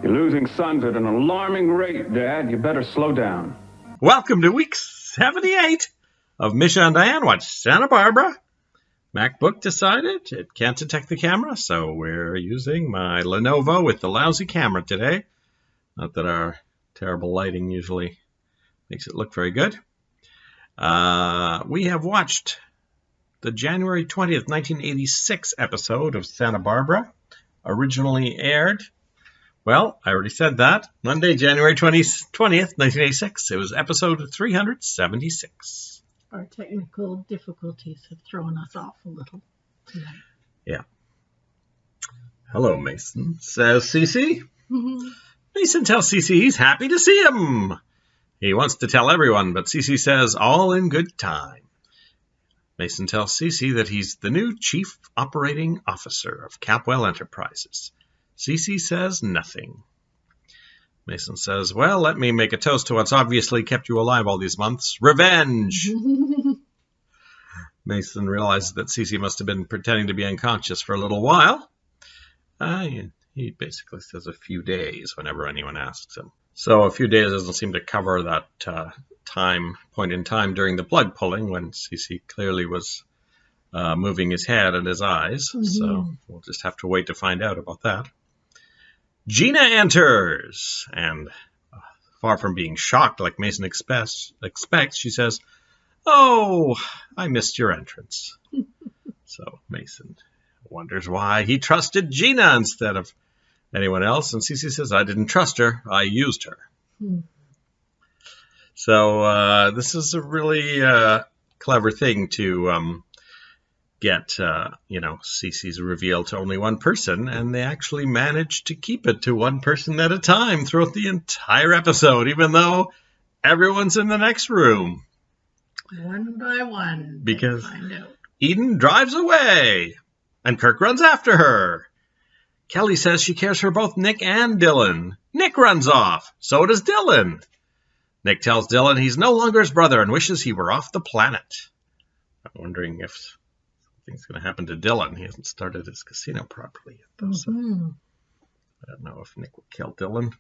You're losing sons at an alarming rate, Dad. You better slow down. Welcome to week 78 of Misha and Dianne Watch Santa Barbara. MacBook decided it can't detect the camera, so we're using my Lenovo with the lousy camera today. Not that our terrible lighting usually makes it look very good. We have watched the January 20th, 1986 episode of Santa Barbara, originally aired. Well, I already said that. Monday, January 20th, 1986. It was episode 376. Our technical difficulties have thrown us off a little tonight. Yeah. Hello, Mason, says Cece. Mason tells Cece he's happy to see him. He wants to tell everyone, but Cece says all in good time. Mason tells Cece that he's the new Chief Operating Officer of Capwell Enterprises. Cece says nothing. Mason says, well, let me make a toast to what's obviously kept you alive all these months. Revenge! Mason realizes that Cece must have been pretending to be unconscious for a little while. He basically says a few days whenever anyone asks him. So a few days doesn't seem to cover that point in time during the plug pulling when Cece clearly was moving his head and his eyes. So we'll just have to wait to find out about that. Gina enters, and far from being shocked like Mason expects, she says, oh, I missed your entrance. So Mason wonders why he trusted Gina instead of anyone else, and Cece says, I didn't trust her, I used her. So this is a really clever thing to get, Cece's reveal to only one person, and they actually managed to keep it to one person at a time throughout the entire episode, even though everyone's in the next room. One by one. Because Eden drives away, and Kirk runs after her. Kelly says she cares for both Nick and Dylan. Nick runs off. So does Dylan. Nick tells Dylan he's no longer his brother and wishes he were off the planet. I'm wondering if something's going to happen to Dylan. He hasn't started his casino properly yet, though, so I don't know if Nick will kill Dylan.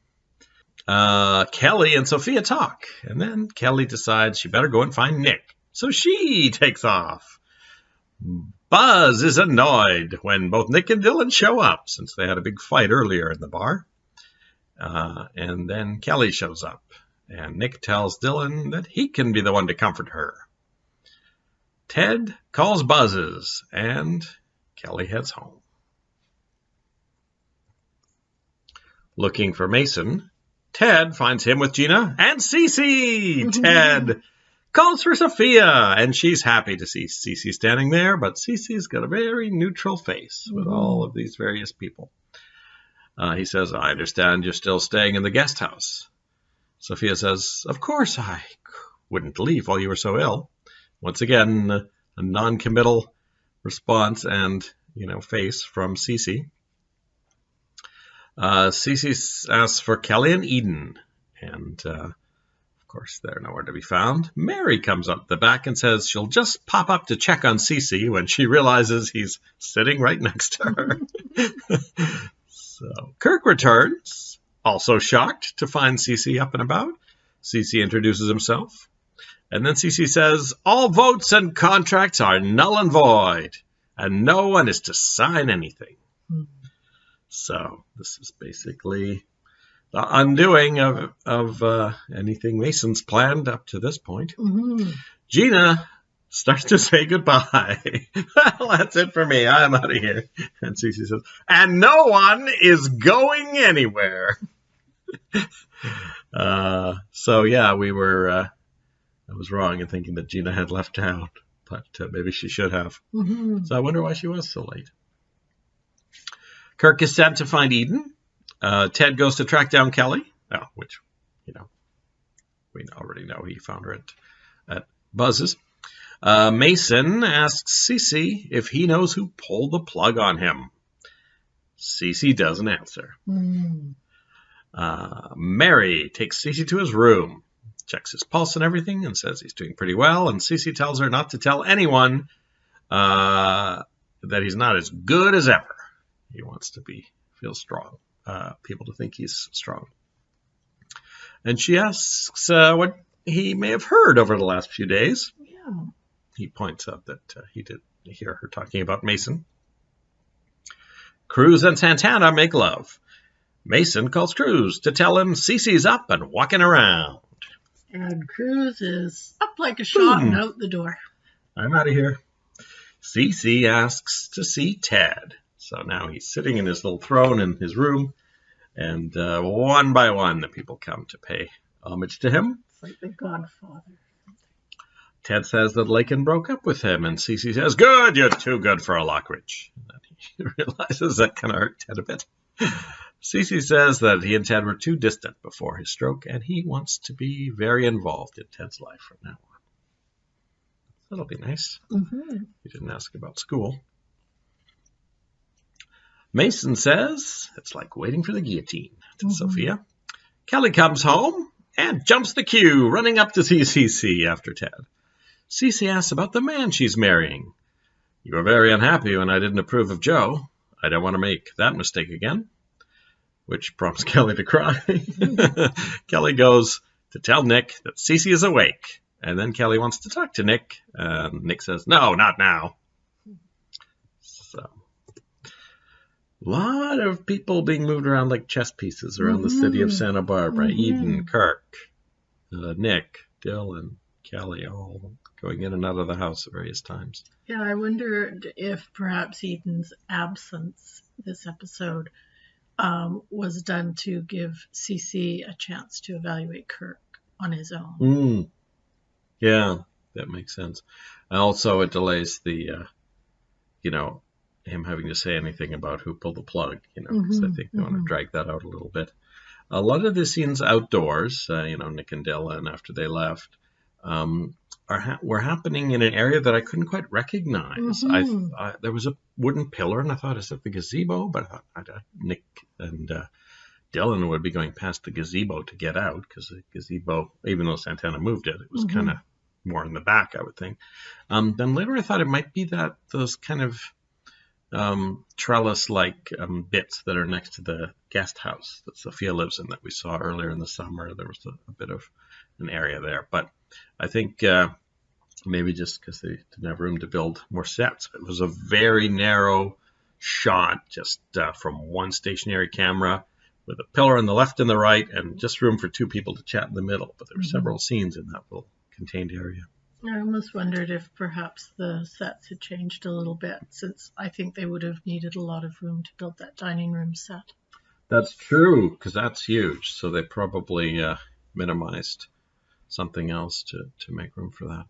Kelly and Sophia talk, and then Kelly decides she better go and find Nick. So she takes off. Buzz is annoyed when both Nick and Dylan show up, since they had a big fight earlier in the bar. And then Kelly shows up, and Nick tells Dylan that he can be the one to comfort her. Ted calls Buzz's, and Kelly heads home. Looking for Mason, Ted finds him with Gina and Cece. Ted calls for Sophia, and she's happy to see Cece standing there, but Cece's got a very neutral face with all of these various people. He says, I understand you're still staying in the guest house. Sophia says, of course I wouldn't leave while you were so ill. Once again, a non-committal response and, face from Cece. Cece asks for Kelly and Eden, and of course they're nowhere to be found. Mary comes up the back and says she'll just pop up to check on Cece when she realizes he's sitting right next to her. So Kirk returns, also shocked to find Cece up and about. Cece introduces himself. And then Cece says, all votes and contracts are null and void, and no one is to sign anything. So this is basically the undoing of anything Mason's planned up to this point. Gina starts to say goodbye. Well, that's it for me. I'm out of here. And Cece says, and no one is going anywhere. So yeah, I was wrong in thinking that Gina had left town, but maybe she should have. So I wonder why she was so late. Kirk is sent to find Eden. Ted goes to track down Kelly, which, we already know he found her at Buzz's. Mason asks Cece if he knows who pulled the plug on him. Cece doesn't answer. Mary takes Cece to his room, checks his pulse and everything, and says he's doing pretty well. And Cece tells her not to tell anyone that he's not as good as ever. He wants to feel strong. people to think he's strong. And she asks what he may have heard over the last few days. Yeah. He points out that he did hear her talking about Mason. Cruz and Santana make love. Mason calls Cruz to tell him Cece's up and walking around. And Cruz is up like a shot and out the door. I'm out of here. Cece asks to see Ted. So now he's sitting in his little throne in his room, and one by one the people come to pay homage to him. It's like the Godfather. Ted says that Lakin broke up with him, and Cece says, "Good, you're too good for a Lockridge." And then he realizes that kind of hurt Ted a bit. Cece says that he and Ted were too distant before his stroke, and he wants to be very involved in Ted's life from now on. That'll be nice. Mm-hmm. He didn't ask about school. Mason says it's like waiting for the guillotine to Sophia. Kelly comes home and jumps the queue, running up to see Cece after Ted. Cece asks about the man she's marrying. "You were very unhappy when I didn't approve of Joe. I don't want to make that mistake again," which prompts Kelly to cry. Kelly goes to tell Nick that Cece is awake, and then Kelly wants to talk to Nick. Nick says, "No, not now." So, a lot of people being moved around like chess pieces around the city of Santa Barbara. Eden, Kirk, Nick, Dylan, Kelly, all going in and out of the house at various times. Yeah, I wondered if perhaps Eden's absence this episode was done to give CC a chance to evaluate Kirk on his own. Yeah, that makes sense. And also it delays the, him having to say anything about who pulled the plug, because I think they want to drag that out a little bit. A lot of the scenes outdoors, Nick and Dylan after they left, were happening in an area that I couldn't quite recognize. There was a wooden pillar, and I thought, is it the gazebo? But I thought Nick and Dylan would be going past the gazebo to get out, because the gazebo, even though Santana moved it, it was kind of more in the back, I would think. Then later I thought it might be those kind of trellis-like bits that are next to the guest house that Sophia lives in that we saw earlier in the summer. There was a bit of an area there. But I think maybe just because they didn't have room to build more sets. It was a very narrow shot just from one stationary camera with a pillar on the left and the right and just room for two people to chat in the middle. But there were several scenes in that little contained area. I almost wondered if perhaps the sets had changed a little bit, since I think they would have needed a lot of room to build that dining room set. That's true, because that's huge. So they probably minimized something else to make room for that.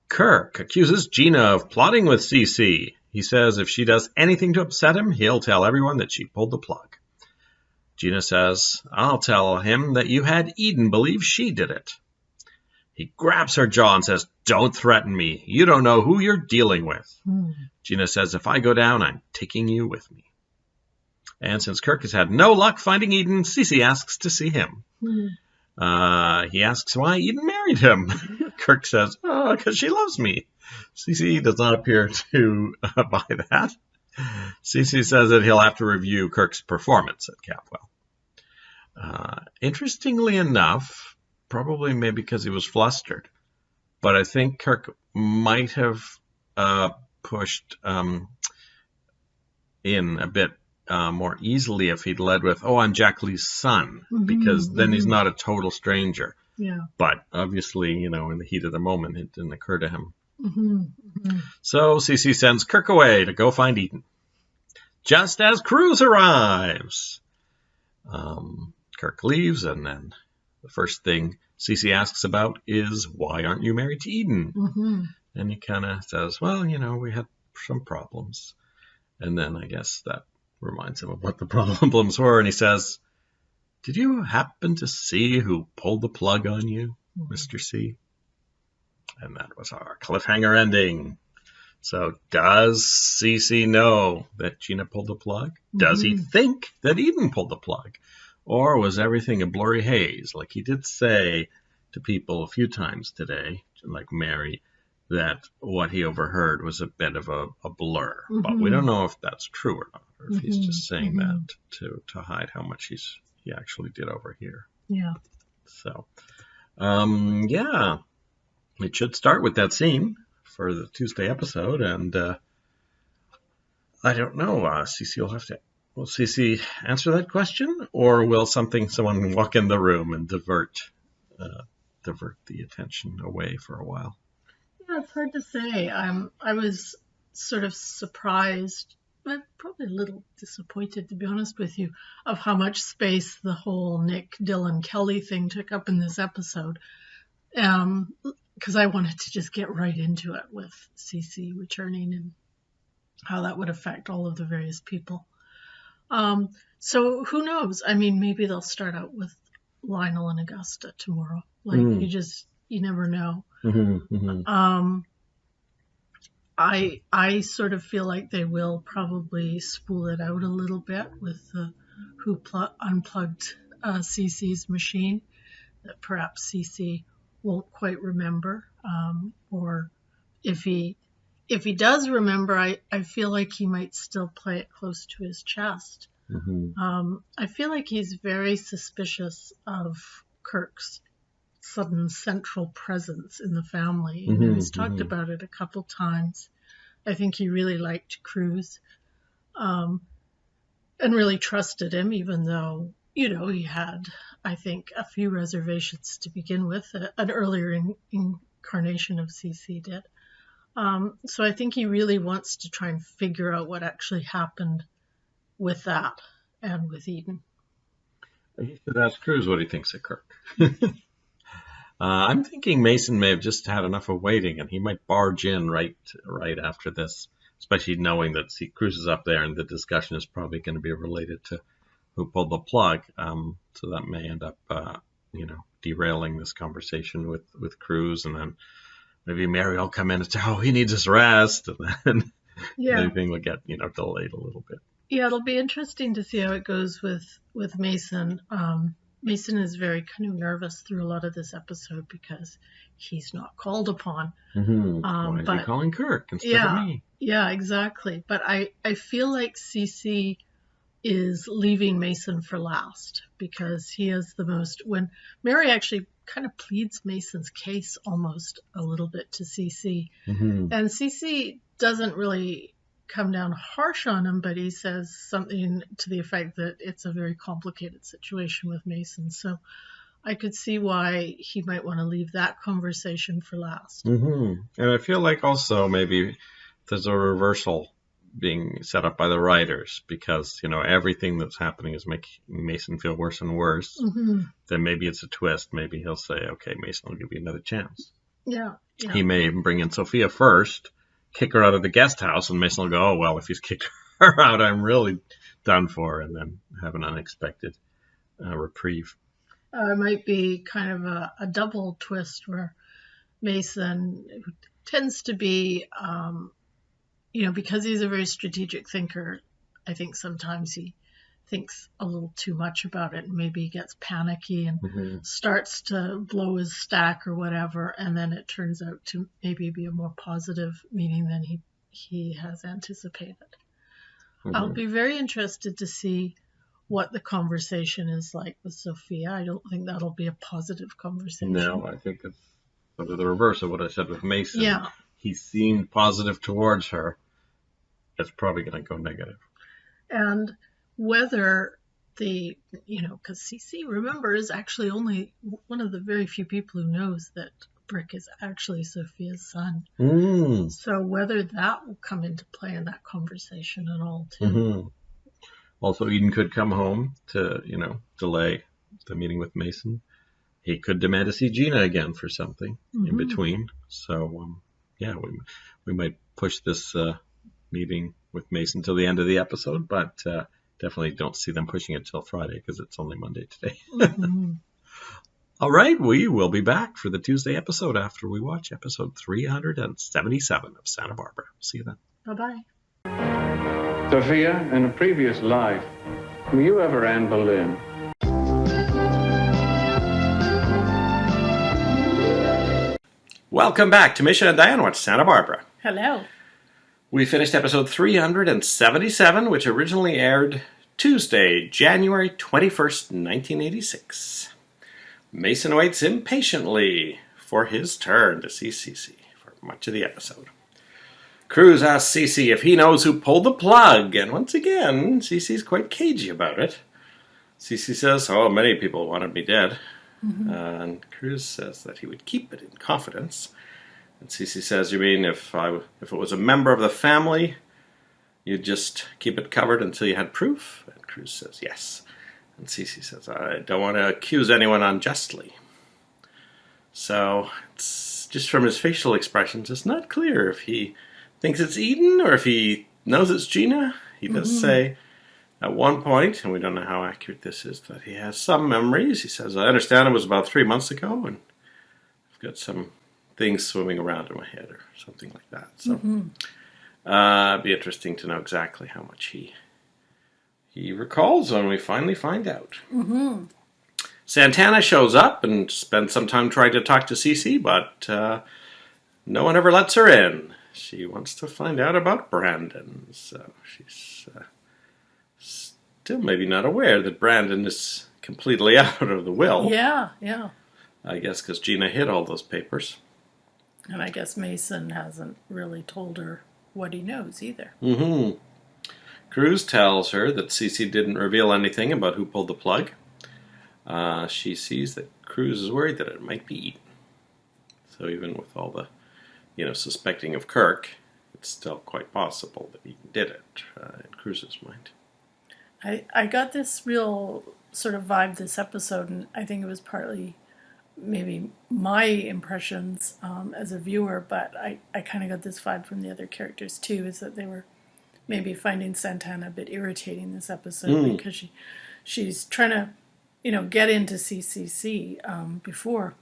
Kirk accuses Gina of plotting with Cece. He says if she does anything to upset him, he'll tell everyone that she pulled the plug. Gina says, "I'll tell him that you had Eden believe she did it." He grabs her jaw and says, "Don't threaten me. You don't know who you're dealing with." Gina says, "If I go down, I'm taking you with me." And since Kirk has had no luck finding Eden, Cece asks to see him. He asks why Eden married him. Kirk says, "Oh, because she loves me." Cece does not appear to buy that. Cece says that he'll have to review Kirk's performance at Capwell. Interestingly enough, probably maybe because he was flustered, but I think Kirk might have pushed in a bit more easily if he'd led with, "Oh, I'm Jack Lee's son," because then he's not a total stranger. Yeah. But obviously, in the heat of the moment, it didn't occur to him. So Cece sends Kirk away to go find Eden. Just as Cruz arrives, Kirk leaves, and then the first thing Cece asks about is, "Why aren't you married to Eden?" And he kind of says, "Well, we had some problems." And then I guess that reminds him of what the problems were. And he says, "Did you happen to see who pulled the plug on you, Mr. C?" And that was our cliffhanger ending. So does Cece know that Gina pulled the plug? Does he think that Eden pulled the plug? Or was everything a blurry haze, like he did say to people a few times today, like Mary, that what he overheard was a bit of a blur. But we don't know if that's true or not. or if he's just saying that to hide how much he actually did over here. Yeah. So, yeah, it should start with that scene for the Tuesday episode, and I don't know. Cece will have to. Will Cece answer that question, or will someone walk in the room and divert the attention away for a while? Yeah, it's hard to say. I was sort of surprised, but probably a little disappointed, to be honest with you, of how much space the whole Nick, Dylan, Kelly thing took up in this episode. Because I wanted to just get right into it with Cece returning and how that would affect all of the various people. So who knows? I mean, maybe they'll start out with Lionel and Augusta tomorrow. Like, you never know. I sort of feel like they will probably spool it out a little bit with who unplugged Cece's machine, that perhaps Cece won't quite remember, or if he does remember, I feel like he might still play it close to his chest. I feel like he's very suspicious of Kirk's sudden central presence in the family. He's talked about it a couple times. I think he really liked Cruz, and really trusted him, even though, he had, I think, a few reservations to begin with. An earlier incarnation of CC did. So I think he really wants to try and figure out what actually happened with that and with Eden. He should ask Cruz what he thinks of Kirk. I'm thinking Mason may have just had enough of waiting, and he might barge in right after this, especially knowing that Cruz is up there, and the discussion is probably going to be related to who pulled the plug. So that may end up, derailing this conversation with Cruz, and then maybe Mary will come in and say, "Oh, he needs his rest," and then everything will get delayed a little bit. Yeah, it'll be interesting to see how it goes with Mason. Mason is very kind of nervous through a lot of this episode because he's not called upon. Why is he calling Kirk instead of me? Yeah, exactly. But I feel like CC is leaving Mason for last because he is the most... When Mary actually kind of pleads Mason's case almost a little bit to CC. And CC doesn't really come down harsh on him, but he says something to the effect that it's a very complicated situation with Mason. So I could see why he might want to leave that conversation for last. And I feel like also maybe there's a reversal being set up by the writers because, everything that's happening is making Mason feel worse and worse. Then maybe it's a twist. Maybe he'll say, okay, Mason, I'll give you another chance. Yeah. He may even bring in Sophia first, kick her out of the guest house, and Mason will go, oh, well, if he's kicked her out, I'm really done for, and then have an unexpected reprieve. It might be kind of a double twist where Mason tends to be, because he's a very strategic thinker, I think sometimes he thinks a little too much about it, and maybe he gets panicky and starts to blow his stack or whatever, and then it turns out to maybe be a more positive meaning than he has anticipated. I'll be very interested to see what the conversation is like with Sophia. I don't think that'll be a positive conversation. No, I think it's sort of the reverse of what I said with Mason. Yeah. He seemed positive towards her. It's probably going to go negative. And whether because CC, remember, is actually only one of the very few people who knows that Brick is actually Sophia's son. So whether that will come into play in that conversation at all, too. Also, Eden could come home to, delay the meeting with Mason. He could demand to see Gina again for something in between. So, we might push this meeting with Mason till the end of the episode, but definitely don't see them pushing it till Friday because it's only Monday today. All right, we will be back for the Tuesday episode after we watch episode 377 of Santa Barbara. See you then. Bye-bye. Sophia, in a previous life, were you ever Anne Boleyn? Welcome back to Misha Dianne watch Santa Barbara. Hello. We finished episode 377, which originally aired Tuesday, January 21st, 1986. Mason waits impatiently for his turn to see Cece for much of the episode. Cruz asks Cece if he knows who pulled the plug, and once again, Cece's quite cagey about it. Cece says, oh, many people wanted me dead. And Cruz says that he would keep it in confidence. And Cece says, you mean if it was a member of the family, you'd just keep it covered until you had proof? And Cruz says, yes. And Cece says, I don't want to accuse anyone unjustly. So, it's just from his facial expressions, it's not clear if he thinks it's Eden or if he knows it's Gina. He does say at one point, and we don't know how accurate this is, that he has some memories. He says, I understand it was about 3 months ago, and I've got some things swimming around in my head or something like that. So it'd be interesting to know exactly how much he recalls when we finally find out. Santana shows up and spends some time trying to talk to Cece, but no one ever lets her in. She wants to find out about Brandon, so she's still maybe not aware that Brandon is completely out of the will. Yeah. I guess because Gina hid all those papers. And I guess Mason hasn't really told her what he knows either. Cruz tells her that Cece didn't reveal anything about who pulled the plug. She sees that Cruz is worried that it might be Eden. So even with all the suspecting of Kirk, it's still quite possible that he did it, in Cruz's mind. I got this real sort of vibe this episode, and I think it was partly maybe my impressions as a viewer, but I kind of got this vibe from the other characters too, is that they were maybe finding Santana a bit irritating this episode because she's trying to, get into CCC before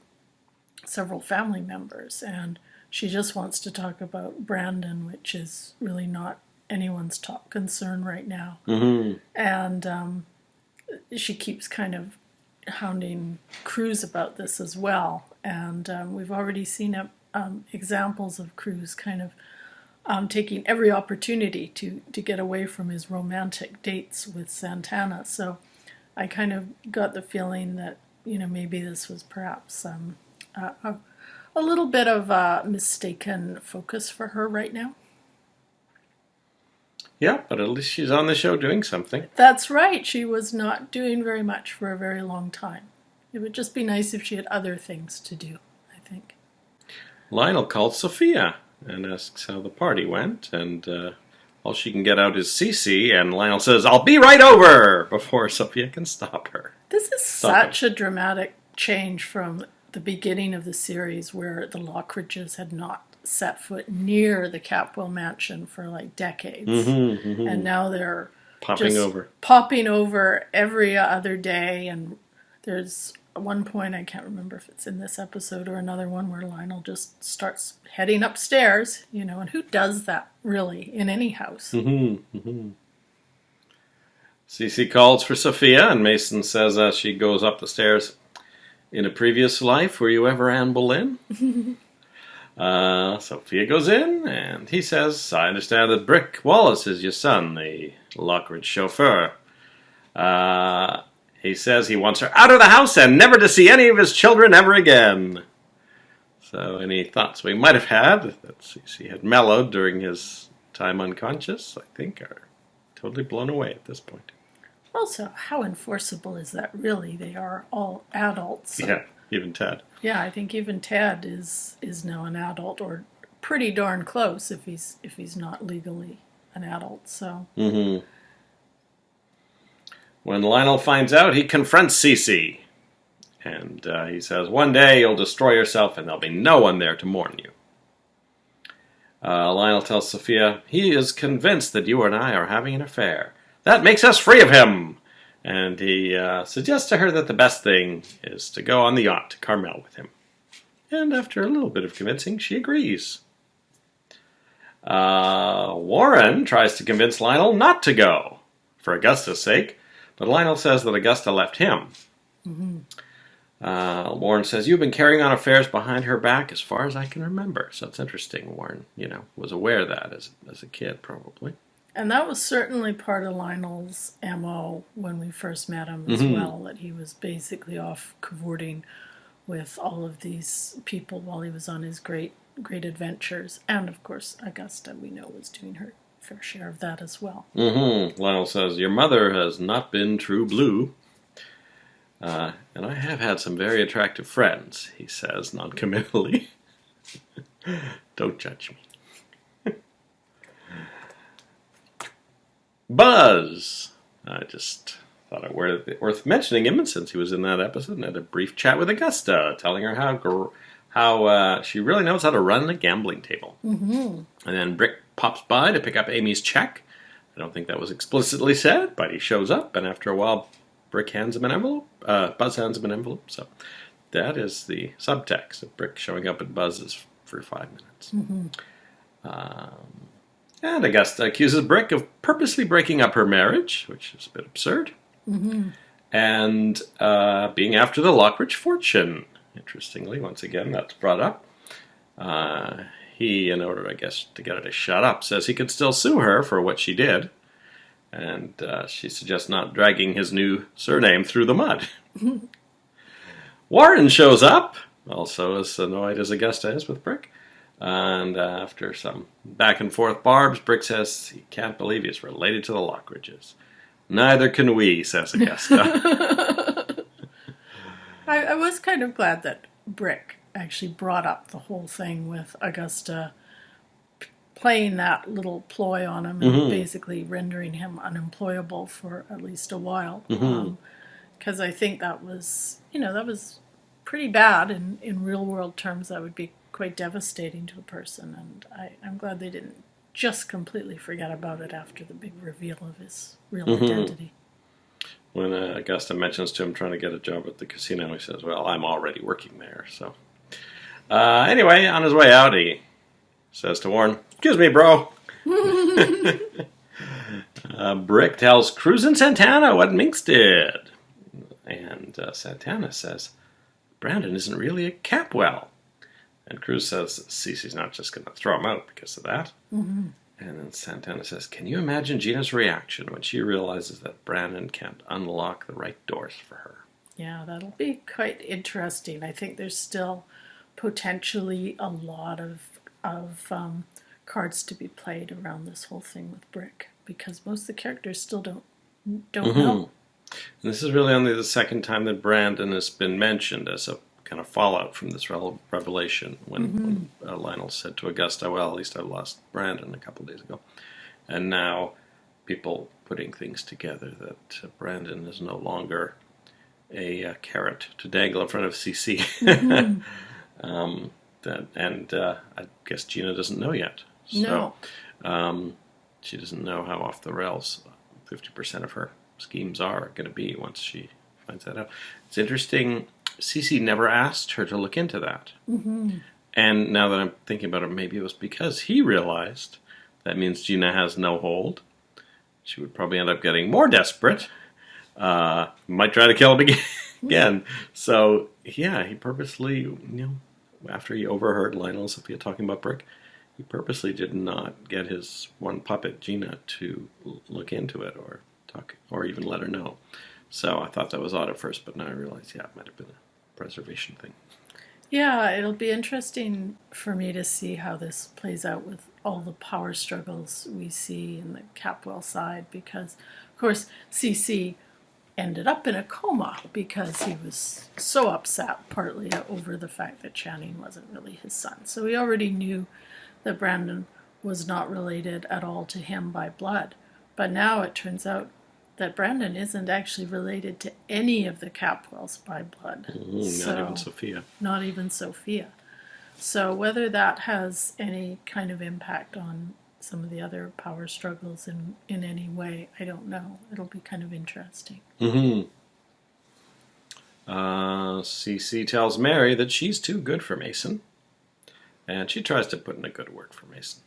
several family members, and she just wants to talk about Brandon, which is really not anyone's top concern right now. And she keeps kind of hounding Cruz about this as well. And we've already seen examples of Cruz kind of taking every opportunity to get away from his romantic dates with Santana. So I kind of got the feeling that, maybe this was perhaps a little bit of a mistaken focus for her right now. Yeah, but at least she's on the show doing something. That's right. She was not doing very much for a very long time. It would just be nice if she had other things to do, I think. Lionel calls Sophia and asks how the party went, and all she can get out is Cece, and Lionel says, I'll be right over, before Sophia can stop her. This is such a dramatic change from the beginning of the series, where the Lockridges had not set foot near the Capwell mansion for like decades. And now they're popping over every other day. And there's one point, I can't remember if it's in this episode or another one, where Lionel just starts heading upstairs, and who does that really in any house? Cece calls for Sophia, and Mason says as she goes up the stairs, in a previous life, were you ever Anne Boleyn? Sophia goes in, and he says, I understand that Brick Wallace is your son, the Lockridge chauffeur. He says he wants her out of the house and never to see any of his children ever again. So any thoughts we might have had that Cece had mellowed during his time unconscious, I think, are totally blown away at this point. Also, how enforceable is that really? They are all adults. Yeah, even Ted. Yeah, I think even Ted is now an adult, or pretty darn close if he's not legally an adult. So. When Lionel finds out, he confronts Cece, and he says, one day you'll destroy yourself and there'll be no one there to mourn you. Lionel tells Sophia, he is convinced that you and I are having an affair. That makes us free of him. And he suggests to her that the best thing is to go on the yacht to Carmel with him. And after a little bit of convincing, she agrees. Warren tries to convince Lionel not to go, for Augusta's sake, but Lionel says that Augusta left him. Warren says, you've been carrying on affairs behind her back as far as I can remember. So it's interesting. Warren, was aware of that as a kid, probably. And that was certainly part of Lionel's MO when we first met him as well, that he was basically off cavorting with all of these people while he was on his great adventures. And, of course, Augusta, we know, was doing her fair share of that as well. Lionel says, your mother has not been true blue. And I have had some very attractive friends, he says, non-committally. Don't judge me. Buzz! I just thought it worth mentioning him, since he was in that episode and had a brief chat with Augusta, telling her how she really knows how to run a gambling table. And then Brick pops by to pick up Amy's check. I don't think that was explicitly said, but he shows up, and after a while, Buzz hands him an envelope. So that is the subtext of Brick showing up at Buzz's for 5 minutes. And Augusta accuses Brick of purposely breaking up her marriage, which is a bit absurd, and being after the Lockridge fortune. Interestingly, once again, that's brought up. He, in order, I guess, to get her to shut up, says he could still sue her for what she did. And she suggests not dragging his new surname through the mud. Warren shows up, also as annoyed as Augusta is with Brick. And after some back and forth barbs, Brick says he can't believe he's related to the Lockridges. Neither can we, says Augusta. I was kind of glad that Brick actually brought up the whole thing with Augusta playing that little ploy on him and basically rendering him unemployable for at least a while. Because I think that was pretty bad in real world terms. That would be quite devastating to a person. And I'm glad they didn't just completely forget about it after the big reveal of his real identity. When Augusta mentions to him trying to get a job at the casino, he says, well, I'm already working there. So anyway, on his way out, he says to Warren, excuse me, bro. Brick tells Cruz and Santana what Minx did. And Santana says, Brandon isn't really a Capwell. And Cruz says Cece's not just going to throw him out because of that. And then Santana says, can you imagine Gina's reaction when she realizes that Brandon can't unlock the right doors for her? Yeah, that'll be quite interesting. I think there's still potentially a lot of cards to be played around this whole thing with Brick, because most of the characters still don't know. And this is really only the second time that Brandon has been mentioned as a kind of fallout from this revelation when Lionel said to Augusta, well, at least I lost Brandon a couple of days ago. And now people putting things together that Brandon is no longer a carrot to dangle in front of CC. I guess Gina doesn't know yet. So, No. She doesn't know how off the rails 50% of her schemes are going to be once she finds that out. It's interesting. Cece never asked her to look into that. And now that I'm thinking about it, maybe it was because he realized that means Gina has no hold. She would probably end up getting more desperate. Might try to kill him again. So, yeah, he purposely, after he overheard Lionel and Sophia talking about Brick, he purposely did not get his one puppet, Gina, to look into it or talk or even let her know. So I thought that was odd at first, but now I realize, it might have been a preservation thing. Yeah, it'll be interesting for me to see how this plays out with all the power struggles we see in the Capwell side, because, of course, CC ended up in a coma because he was so upset, partly over the fact that Channing wasn't really his son. So he already knew that Brandon was not related at all to him by blood. But now it turns out that Brandon isn't actually related to any of the Capwells by blood. Not even Sophia. Not even Sophia. So whether that has any kind of impact on some of the other power struggles in any way, I don't know. It'll be kind of interesting. Cece tells Mary that she's too good for Mason. And she tries to put in a good word for Mason.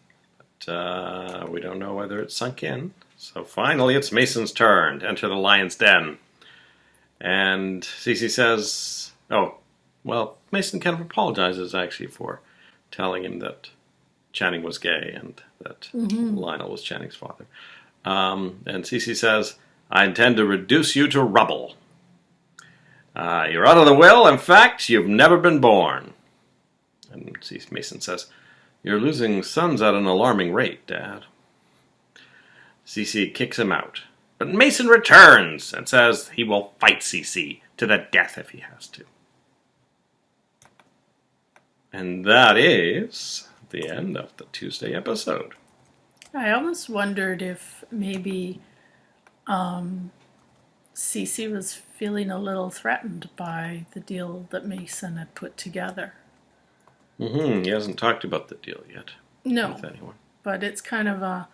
But we don't know whether it's sunk in. So finally, it's Mason's turn to enter the lion's den. And Cece says Oh, well, Mason kind of apologizes, actually, for telling him that Channing was gay and that Lionel was Channing's father. And Cece says, I intend to reduce you to rubble. You're out of the will. In fact, you've never been born. And Mason says, you're losing sons at an alarming rate, Dad. Cece kicks him out. But Mason returns and says he will fight Cece to the death if he has to. And that is the end of the Tuesday episode. I almost wondered if maybe Cece was feeling a little threatened by the deal that Mason had put together. He hasn't talked about the deal yet. No, with anyone. But it's kind of a,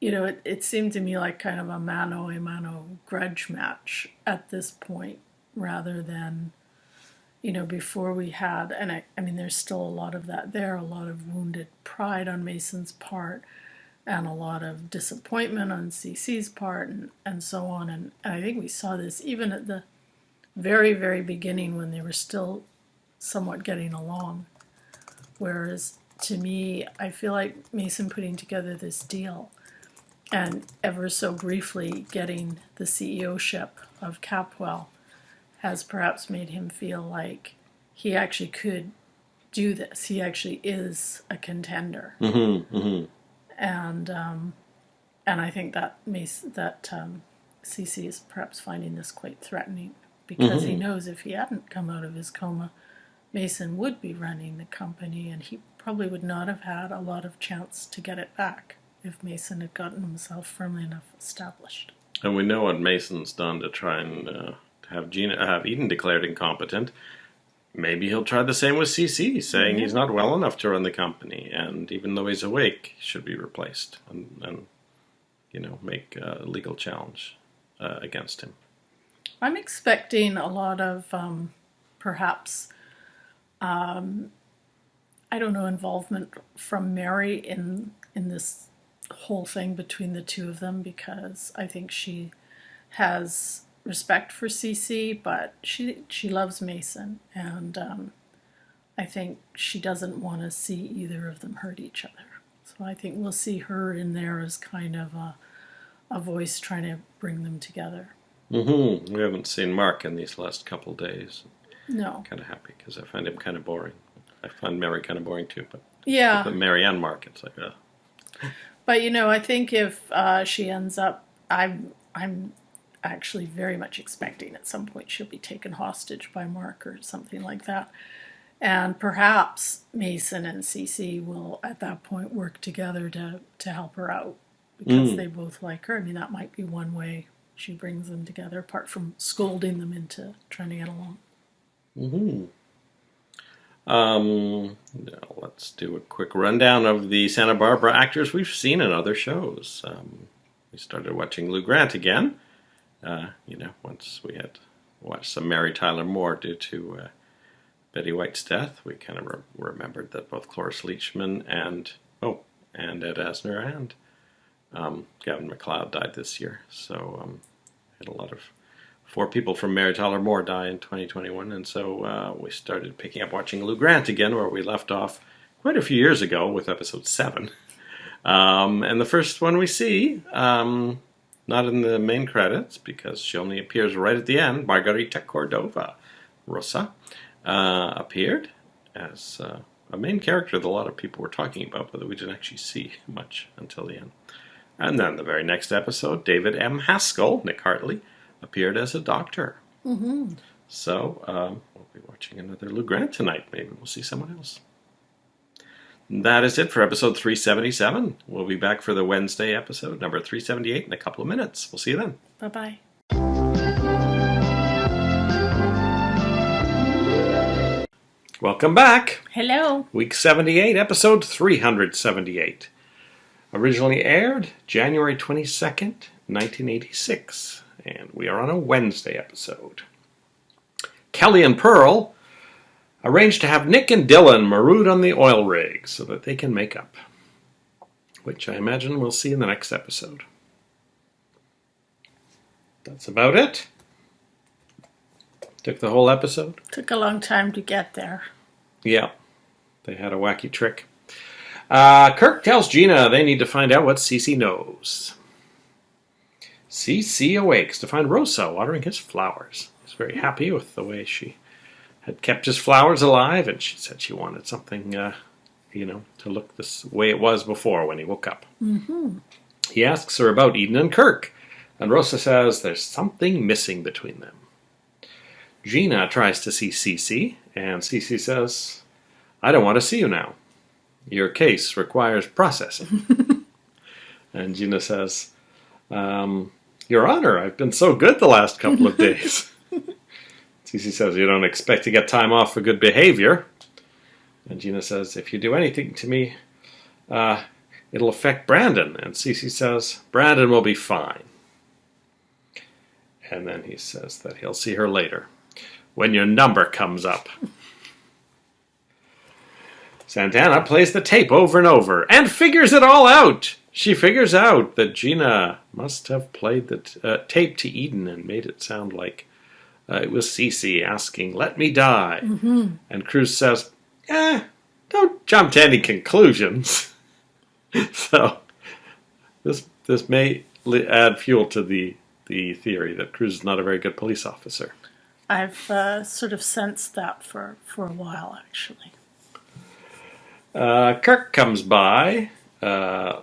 it seemed to me like kind of a mano a mano grudge match at this point, rather than, before we had, and I mean, there's still a lot of that there, a lot of wounded pride on Mason's part, and a lot of disappointment on Cece's part, and so on. And I think we saw this even at the very, very beginning when they were still somewhat getting along. Whereas, to me, I feel like Mason putting together this deal and ever so briefly getting the CEO-ship of Capwell has perhaps made him feel like he actually could do this. He actually is a contender. And I think that Cece is perhaps finding this quite threatening, because he knows if he hadn't come out of his coma, Mason would be running the company, and he probably would not have had a lot of chance to get it back if Mason had gotten himself firmly enough established. And we know what Mason's done to try and have Eden declared incompetent. Maybe he'll try the same with CC, saying he's not well enough to run the company, and even though he's awake, he should be replaced, and make a legal challenge against him. I'm expecting a lot of perhaps involvement from Mary in this whole thing between the two of them, because I think she has respect for Cece, but she loves Mason, and I think she doesn't want to see either of them hurt each other. So I think we'll see her in there as kind of a voice trying to bring them together. We haven't seen Mark in these last couple days. No. I'm kind of happy because I find him kind of boring. I find Mary kind of boring too, but yeah, but Mary and Mark, it's like But I think if she ends up, I'm actually very much expecting at some point she'll be taken hostage by Mark or something like that, and perhaps Mason and Cece will at that point work together to help her out, because they both like her. I mean, that might be one way she brings them together, apart from scolding them into trying to get along. Now let's do a quick rundown of the Santa Barbara actors we've seen in other shows. We started watching Lou Grant again. Once we had watched some Mary Tyler Moore due to Betty White's death, we kind of remembered that both Cloris Leachman and Ed Asner and Gavin MacLeod died this year. So had a lot of 4 people from Mary Tyler Moore die in 2021, and so we started picking up watching Lou Grant again, where we left off quite a few years ago with episode 7. And the first one we see, not in the main credits, because she only appears right at the end, Margarita Cordova, Rosa, appeared as a main character that a lot of people were talking about, but that we didn't actually see much until the end. And then the very next episode, David M. Haskell, Nick Hartley, appeared as a doctor. So we'll be watching another Lou Grant tonight. Maybe we'll see someone else. That is it for episode 377. We'll be back for the Wednesday episode, number 378, in a couple of minutes. We'll see you then. Bye-bye. Welcome back. Hello. Week 78, episode 378. Originally aired January 22nd, 1986. And we are on a Wednesday episode. Kelly and Pearl arrange to have Nick and Dylan marooned on the oil rig so that they can make up, which I imagine we'll see in the next episode. That's about it. Took the whole episode. Took a long time to get there. Yeah, they had a wacky trick. Kirk tells Gina they need to find out what Cece knows. Cece awakes to find Rosa watering his flowers. He's very happy with the way she had kept his flowers alive, and she said she wanted something, to look this way it was before when he woke up. Mm-hmm. He asks her about Eden and Kirk, and Rosa says there's something missing between them. Gina tries to see Cece, and Cece says, I don't want to see you now. Your case requires processing. And Gina says, Your Honor, I've been so good the last couple of days. Cece says, you don't expect to get time off for good behavior. And Gina says, if you do anything to me, it'll affect Brandon. And Cece says, Brandon will be fine. And then he says that he'll see her later, when your number comes up. Santana plays the tape over and over and figures it all out. She figures out that Gina must have played the tape to Eden and made it sound like it was Cece asking, let me die. Mm-hmm. And Cruz says, don't jump to any conclusions. So this may add fuel to the theory that Cruz is not a very good police officer. I've sort of sensed that for a while, actually. Kirk comes by the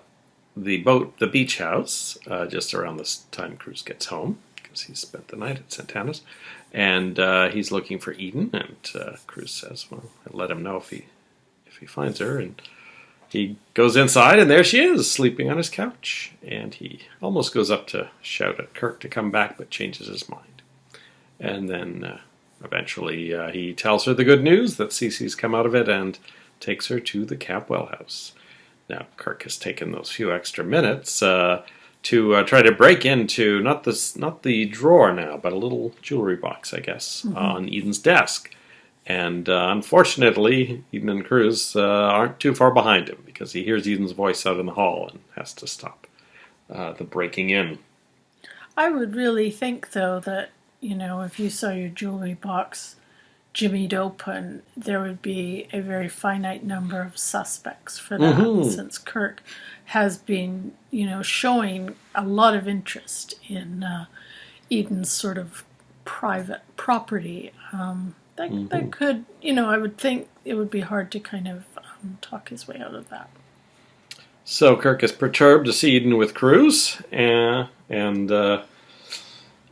beach house, just around this time Cruz gets home, because he spent the night at Santana's, and he's looking for Eden, and Cruz says, well, I'll let him know if he finds her, and he goes inside, and there she is, sleeping on his couch, and he almost goes up to shout at Kirk to come back, but changes his mind. And then eventually he tells her the good news that Cece's come out of it and takes her to the Capwell house. Now, Kirk has taken those few extra minutes to try to break into not the drawer now, but a little jewelry box, I guess, on Eden's desk. And unfortunately, Eden and Cruz aren't too far behind him, because he hears Eden's voice out in the hall and has to stop the breaking in. I would really think, though, that, if you saw your jewelry box jimmied open, there would be a very finite number of suspects for that, since Kirk has been, showing a lot of interest in Eden's sort of private property. That could, I would think it would be hard to kind of talk his way out of that. So Kirk is perturbed to see Eden with Cruz, and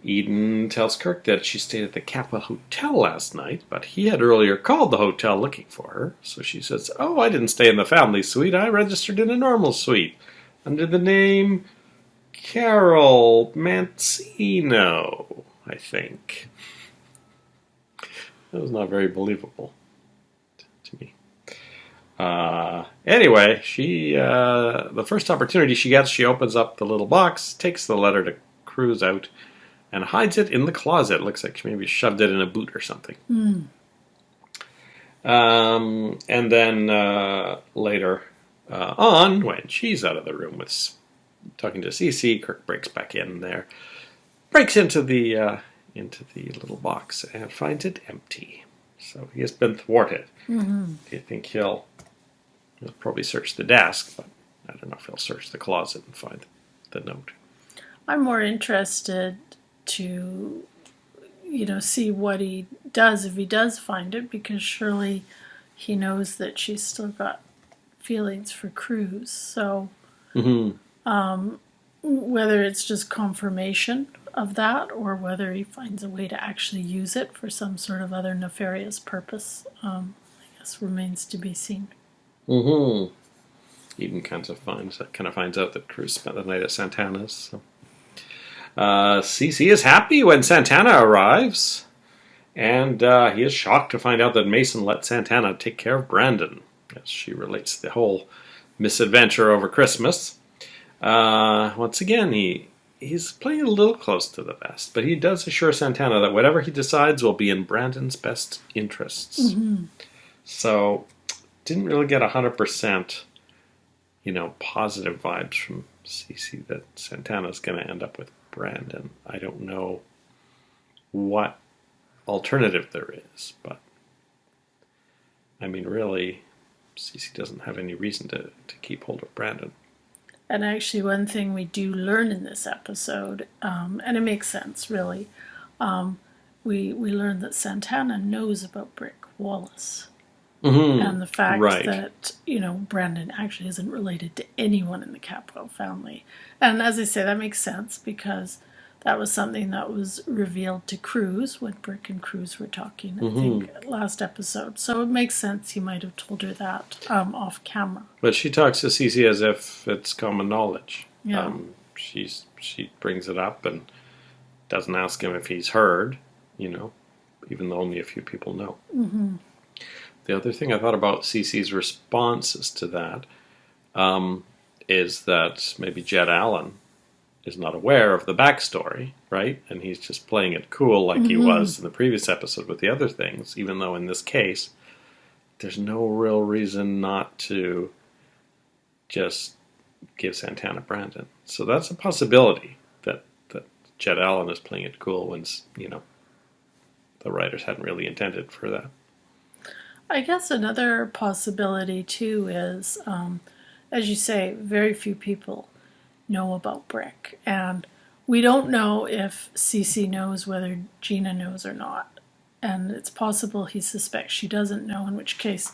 Eden tells Kirk that she stayed at the Kappa Hotel last night, but he had earlier called the hotel looking for her. So she says, oh, I didn't stay in the family suite. I registered in a normal suite under the name Carol Mancino, I think. That was not very believable to me. Anyway, she the first opportunity she gets, she opens up the little box, takes the letter to Cruz out, and hides it in the closet. Looks like she maybe shoved it in a boot or something. And then later on, when she's out of the room with talking to Cece, Kirk breaks back in there, breaks into the little box and finds it empty. So he has been thwarted. Do you think he'll probably search the desk, but I don't know if he'll search the closet and find the note. I'm more interested to, see what he does if he does find it, because surely he knows that she's still got feelings for Cruz. So whether it's just confirmation of that, or whether he finds a way to actually use it for some sort of other nefarious purpose, I guess remains to be seen. Eden kind of finds out that Cruz spent the night at Santana's. So. Cece is happy when Santana arrives, and he is shocked to find out that Mason let Santana take care of Brandon, as she relates the whole misadventure over Christmas. Once again, he's playing a little close to the vest, but he does assure Santana that whatever he decides will be in Brandon's best interests. So, didn't really get 100%, positive vibes from Cece that Santana's going to end up with Brandon. I don't know what alternative there is. But, I mean, really, Cece doesn't have any reason to keep hold of Brandon. And actually, one thing we do learn in this episode, and it makes sense, really, we learn that Santana knows about Brick Wallace. And the fact that, Brandon actually isn't related to anyone in the Capwell family. And as I say, that makes sense because that was something that was revealed to Cruz when Brick and Cruz were talking, I think, last episode. So it makes sense he might have told her that off camera. But she talks to Cece as if it's common knowledge. Yeah. She brings it up and doesn't ask him if he's heard, even though only a few people know. Mm-hmm. The other thing I thought about Cece's responses to that is that maybe Jed Allen is not aware of the backstory, right? And he's just playing it cool like he was in the previous episode with the other things, even though in this case, there's no real reason not to just give Santana Brandon. So that's a possibility that Jed Allen is playing it cool when, the writers hadn't really intended for that. I guess another possibility, too, is, as you say, very few people know about Brick. And we don't know if Cece knows whether Gina knows or not. And it's possible he suspects she doesn't know, in which case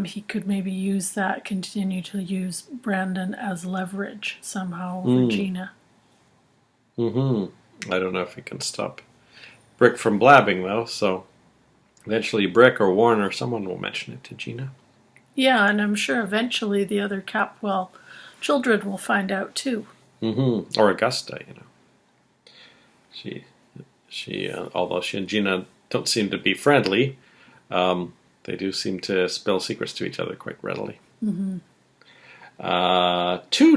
he could maybe continue to use Brandon as leverage somehow over Gina. I don't know if he can stop Brick from blabbing, though, so eventually Brick or Warren or someone will mention it to Gina. Yeah, and I'm sure eventually the other Capwell children will find out, too. Or Augusta, She, although she and Gina don't seem to be friendly, they do seem to spill secrets to each other quite readily. 2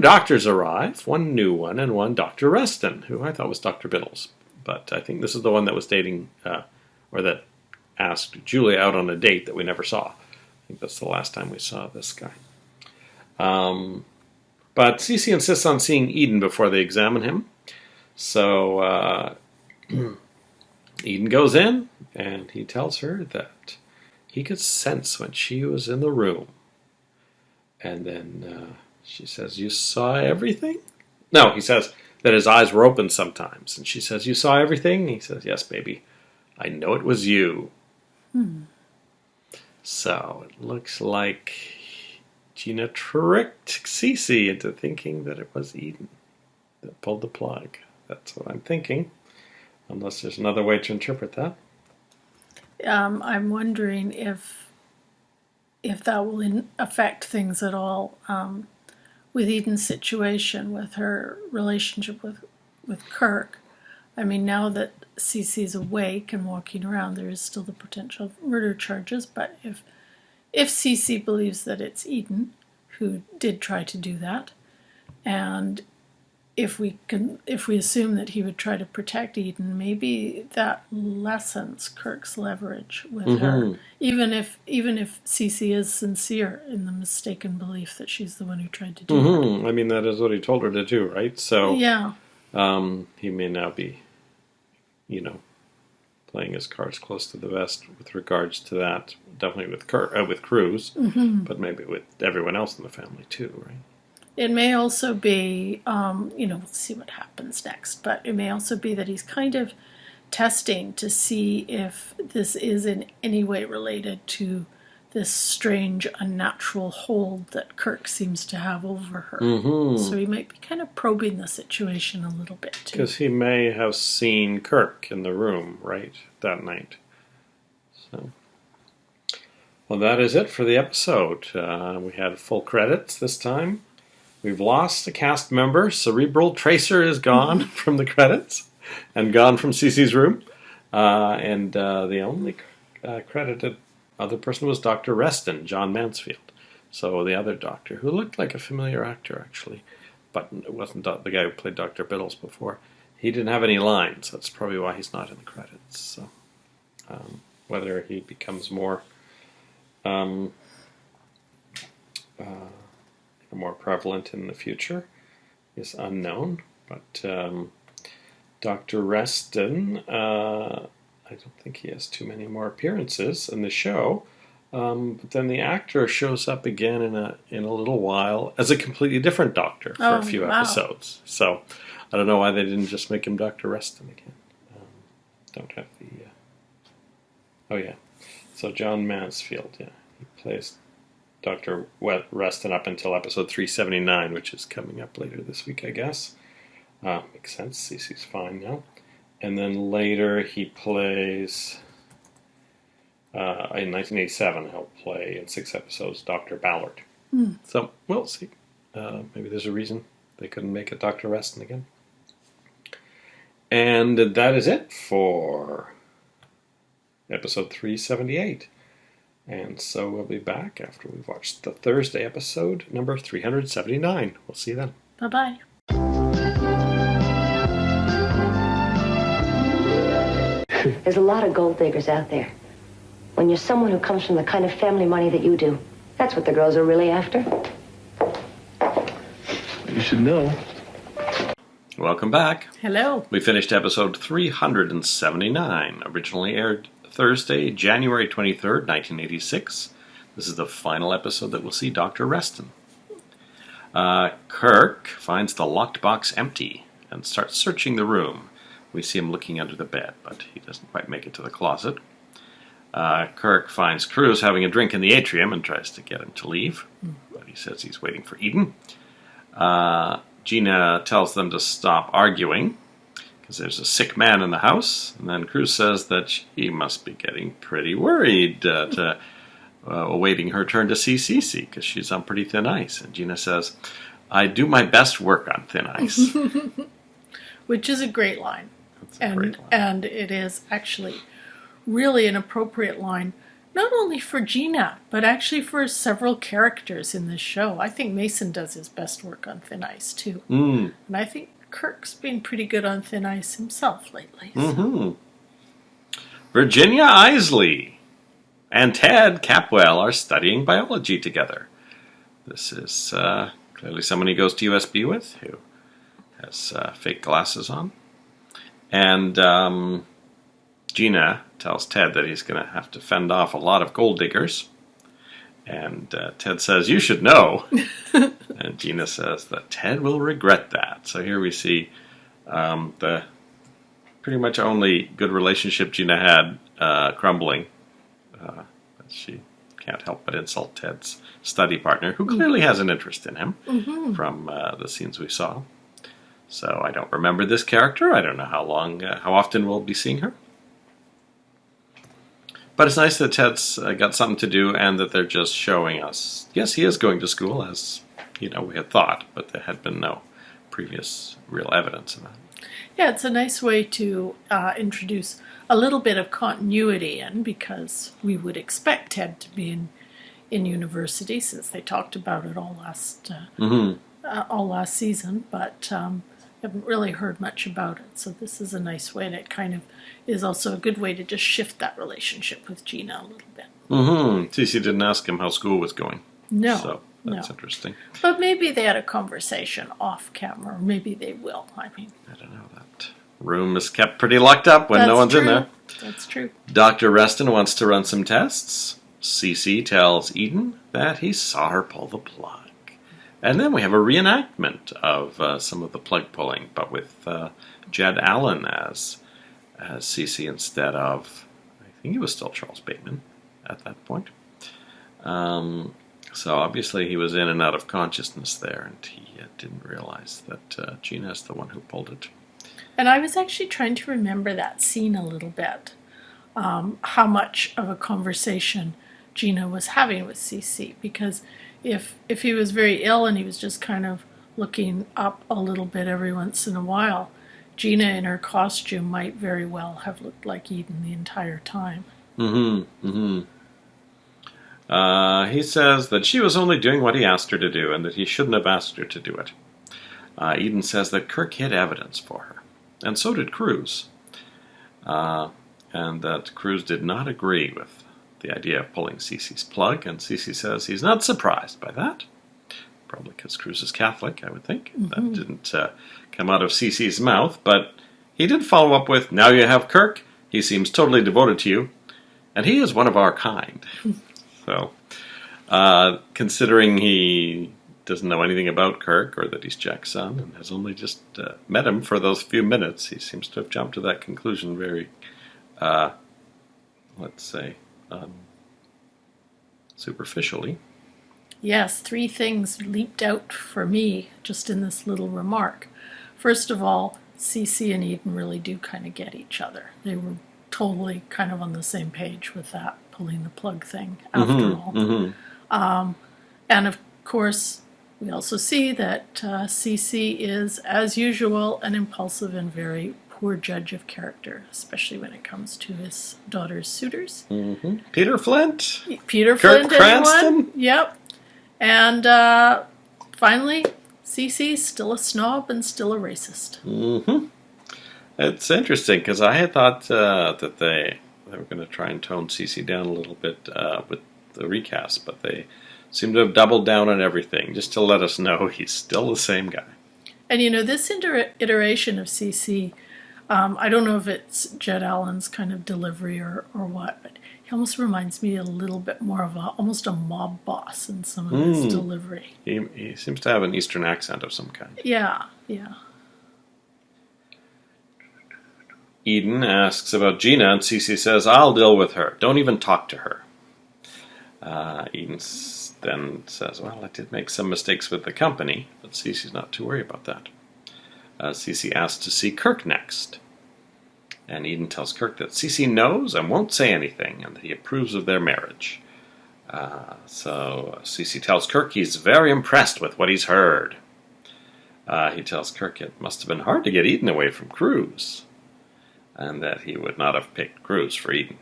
doctors arrive, one new one and one Dr. Reston, who I thought was Dr. Biddles. But I think this is the one that was dating, or that asked Julia out on a date that we never saw. I think that's the last time we saw this guy. But Cece insists on seeing Eden before they examine him. So Eden goes in, and he tells her that he could sense when she was in the room. And then she says, "You saw everything?" No, he says that his eyes were open sometimes. And she says, "You saw everything?" He says, "Yes, baby. I know it was you." So it looks like Gina tricked Cece into thinking that it was Eden that pulled the plug. That's what I'm thinking. Unless there's another way to interpret that. I'm wondering if that will affect things at all with Eden's situation, with her relationship with Kirk. I mean, now that Cece's awake and walking around, there is still the potential of murder charges. But if Cece believes that it's Eden who did try to do that, and if we assume that he would try to protect Eden, maybe that lessens Kirk's leverage with her. Even if Cece is sincere in the mistaken belief that she's the one who tried to do it. I mean, that is what he told her to do, right? So yeah. He may now be, playing his cards close to the vest with regards to that. Definitely with Cruz, but maybe with everyone else in the family too, right? It may also be, we'll see what happens next, but it may also be that he's kind of testing to see if this is in any way related to this strange, unnatural hold that Kirk seems to have over her. So he might be kind of probing the situation a little bit, too. Because he may have seen Kirk in the room, right, that night. So, well, that is it for the episode. We had full credits this time. We've lost a cast member. Cerebral Tracer is gone from the credits and gone from Cece's room. And the only credited other person was Dr. Reston, John Mansfield. So the other doctor, who looked like a familiar actor, actually, but it wasn't the guy who played Dr. Biddles before. He didn't have any lines. That's probably why he's not in the credits. So whether he becomes more prevalent in the future is unknown. But Dr. Reston, I don't think he has too many more appearances in the show. But then the actor shows up again in a little while as a completely different doctor for a few episodes. So I don't know why they didn't just make him Dr. Reston again. Don't have the... Oh, yeah. So John Mansfield, yeah. He plays Dr. Reston up until episode 379, which is coming up later this week, I guess. Makes sense. Cece's fine now. And then later he plays... in 1987, he'll play in 6 episodes Dr. Ballard. So we'll see. Maybe there's a reason they couldn't make it Dr. Reston again. And that is it for episode 378. And so we'll be back after we've watched the Thursday episode, number 379. We'll see you then. Bye-bye. There's a lot of gold diggers out there. When you're someone who comes from the kind of family money that you do, that's what the girls are really after. You should know. Welcome back. Hello. We finished episode 379, originally aired Thursday, January 23rd, 1986. This is the final episode that we'll see Dr. Reston. Kirk finds the locked box empty and starts searching the room. We see him looking under the bed, but he doesn't quite make it to the closet. Kirk finds Cruz having a drink in the atrium and tries to get him to leave, but he says he's waiting for Eden. Gina tells them to stop arguing because there's a sick man in the house, and then Cruz says that she must be getting pretty worried awaiting her turn to see Cece because she's on pretty thin ice. And Gina says, I do my best work on thin ice. Which is a great line. Great line. And it is actually really an appropriate line, not only for Gina, but actually for several characters in this show. I think Mason does his best work on thin ice, too. And I think Kirk's been pretty good on thin ice himself lately. So. Virginia Isley and Ted Capwell are studying biology together. This is clearly someone he goes to USB with, who has fake glasses on. And Gina tells Ted that he's going to have to fend off a lot of gold diggers. And Ted says, you should know. And Gina says that Ted will regret that. So here we see the pretty much only good relationship Gina had crumbling. She can't help but insult Ted's study partner, who clearly has an interest in him from the scenes we saw. So I don't remember this character. I don't know how often we'll be seeing her. But it's nice that Ted's got something to do and that they're just showing us, yes, he is going to school, as we had thought, but there had been no previous real evidence of that. Yeah, it's a nice way to introduce a little bit of continuity in, because we would expect Ted to be in university, since they talked about it all last season, but haven't really heard much about it. So this is a nice way, and it kind of is also a good way to just shift that relationship with Gina a little bit. Cece didn't ask him how school was going. No. So that's interesting. But maybe they had a conversation off camera, or maybe they will. I don't know. That room is kept pretty locked up when no one's in there. That's true. Dr. Reston wants to run some tests. Cece tells Eden that he saw her pull the plug. And then we have a reenactment of some of the plug pulling, but with Jed Allen as Cece instead of, I think he was still Charles Bateman at that point. So obviously he was in and out of consciousness there, and he didn't realize that Gina is the one who pulled it. And I was actually trying to remember that scene a little bit, how much of a conversation Gina was having with Cece, because if he was very ill and he was just kind of looking up a little bit every once in a while, Gina in her costume might very well have looked like Eden the entire time. He says that she was only doing what he asked her to do and that he shouldn't have asked her to do it. Eden says that Kirk hid evidence for her, and so did Cruz. And that Cruz did not agree with the idea of pulling Cece's plug, and Cece says he's not surprised by that. Probably because Cruz is Catholic, I would think. That didn't come out of Cece's mouth, but he did follow up with, now you have Kirk, He seems totally devoted to you, and he is one of our kind. So, considering he doesn't know anything about Kirk or that he's Jack's son and has only just met him for those few minutes, he seems to have jumped to that conclusion very, let's say, superficially. Yes, 3 things leaped out for me just in this little remark. First of all, Cece and Eden really do kind of get each other. They were totally kind of on the same page with that pulling the plug thing, after all. Mm-hmm. And of course, we also see that Cece is, as usual, an impulsive and very poor judge of character, especially when it comes to his daughter's suitors. Mm-hmm. Peter Flint? Peter Kirk Flint, Cranston? anyone? Yep. And finally, Cece's still a snob and still a racist. Mm-hmm. It's interesting, because I had thought that they were going to try and tone Cece down a little bit with the recast, but they seem to have doubled down on everything, just to let us know he's still the same guy. And this iteration of Cece, I don't know if it's Jed Allen's kind of delivery or what, but he almost reminds me a little bit more of almost a mob boss in some of his delivery. He seems to have an Eastern accent of some kind. Yeah. Eden asks about Gina, and Cece says, I'll deal with her. Don't even talk to her. Eden then says, well, I did make some mistakes with the company, but Cece's not too worried about that. Cece asks to see Kirk next. And Eden tells Kirk that Cece knows and won't say anything, and that he approves of their marriage. So Cece tells Kirk he's very impressed with what he's heard. He tells Kirk it must have been hard to get Eden away from Cruz, and that he would not have picked Cruz for Eden.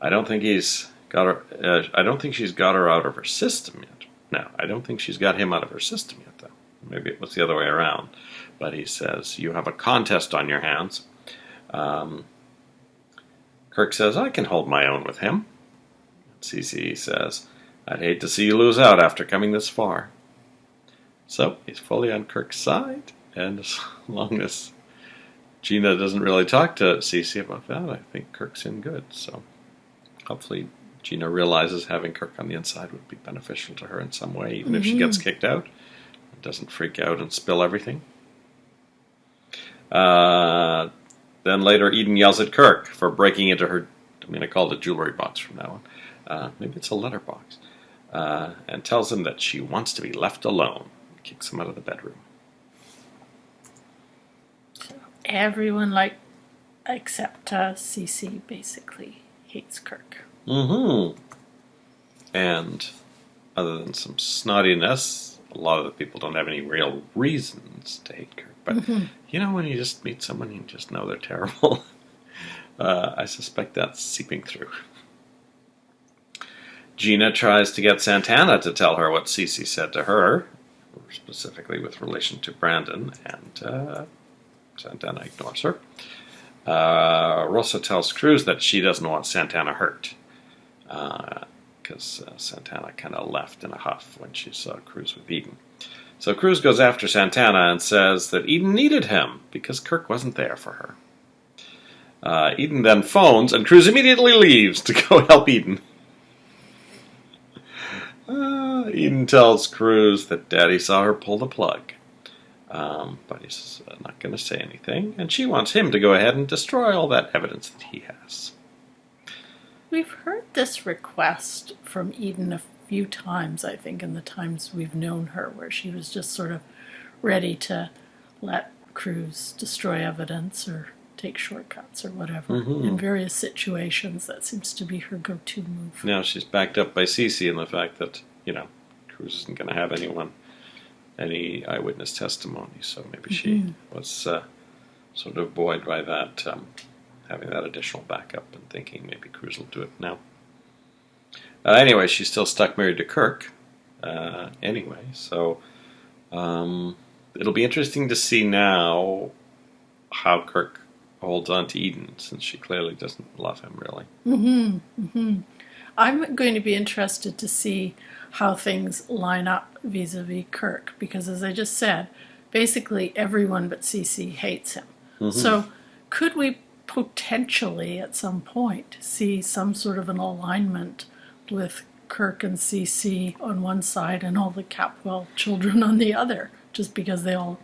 I don't think she's got her out of her system yet. No, I don't think she's got him out of her system yet, though. Maybe it was the other way around. But he says, you have a contest on your hands. Kirk says, I can hold my own with him. Cece says, I'd hate to see you lose out after coming this far. So he's fully on Kirk's side, and as long as Gina doesn't really talk to Cece about that, I think Kirk's in good. So hopefully Gina realizes having Kirk on the inside would be beneficial to her in some way, even if she gets kicked out. Doesn't freak out and spill everything. Then later Eden yells at Kirk for breaking into her, I'm going to call it a jewelry box from now on. Maybe it's a letter box. And tells him that she wants to be left alone. Kicks him out of the bedroom. Everyone, except Cece, basically hates Kirk. Mm-hmm. And other than some snottiness, a lot of the people don't have any real reasons to hate Kirk. But, when you just meet someone, you just know they're terrible. I suspect that's seeping through. Gina tries to get Santana to tell her what Cece said to her, specifically with relation to Brandon, and Santana ignores her. Rosa tells Cruz that she doesn't want Santana hurt, because Santana kind of left in a huff when she saw Cruz with Eden. So Cruz goes after Santana and says that Eden needed him because Kirk wasn't there for her. Eden then phones, and Cruz immediately leaves to go help Eden. Eden tells Cruz that Daddy saw her pull the plug. But he's not going to say anything, and she wants him to go ahead and destroy all that evidence that he has. We've heard this request from Eden a few times, I think, in the times we've known her, where she was just sort of ready to let Cruz destroy evidence or take shortcuts or whatever. In various situations, that seems to be her go-to move. Now she's backed up by Cece in the fact that, Cruz isn't going to have any eyewitness testimony, so maybe she was sort of buoyed by that, having that additional backup and thinking maybe Cruz will do it now. Anyway, she's still stuck married to Kirk, anyway, so it'll be interesting to see now how Kirk holds on to Eden, since she clearly doesn't love him, really. I'm going to be interested to see how things line up vis-a-vis Kirk, because as I just said, basically everyone but Cece hates him. So could we potentially at some point see some sort of an alignment with Kirk and Cece on one side and all the Capwell children on the other, just because they all,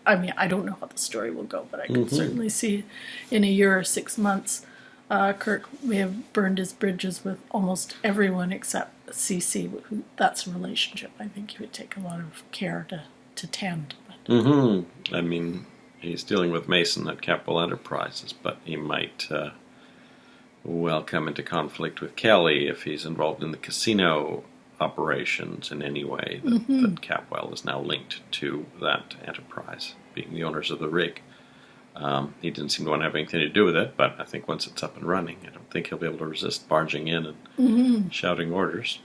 I mean, I don't know how the story will go, but I could certainly see in a year or 6 months, Kirk may have burned his bridges with almost everyone except Cece. That's a relationship I think he would take a lot of care to tend. But. I mean, he's dealing with Mason at Capwell Enterprises, but he might well come into conflict with Kelly if he's involved in the casino operations in any way that Capwell is now linked to that enterprise, being the owners of the rig. He didn't seem to want to have anything to do with it, but I think once it's up and running, I don't think he'll be able to resist barging in and shouting orders.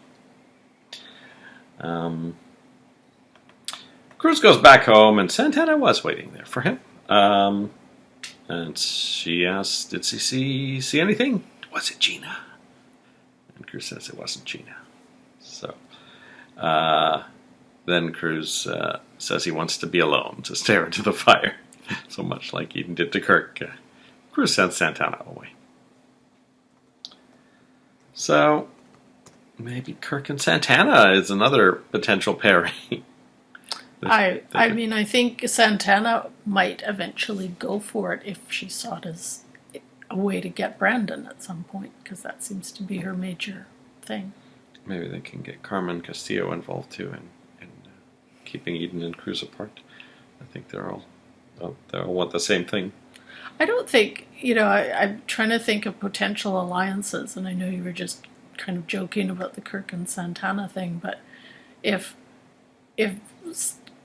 Cruz goes back home, and Santana was waiting there for him. And she asked, did Cece see anything? Was it Gina? And Cruz says it wasn't Gina. So then Cruz says he wants to be alone, to stare into the fire. So much like Eden did to Kirk. Cruz sends Santana away. So maybe Kirk and Santana is another potential pairing. I mean, I think Santana might eventually go for it if she saw it as a way to get Brandon at some point, because that seems to be her major thing. Maybe they can get Carmen Castillo involved too in keeping Eden and Cruz apart. I think they all want the same thing. I don't think, I'm trying to think of potential alliances, and I know you were just kind of joking about the Kirk and Santana thing, but if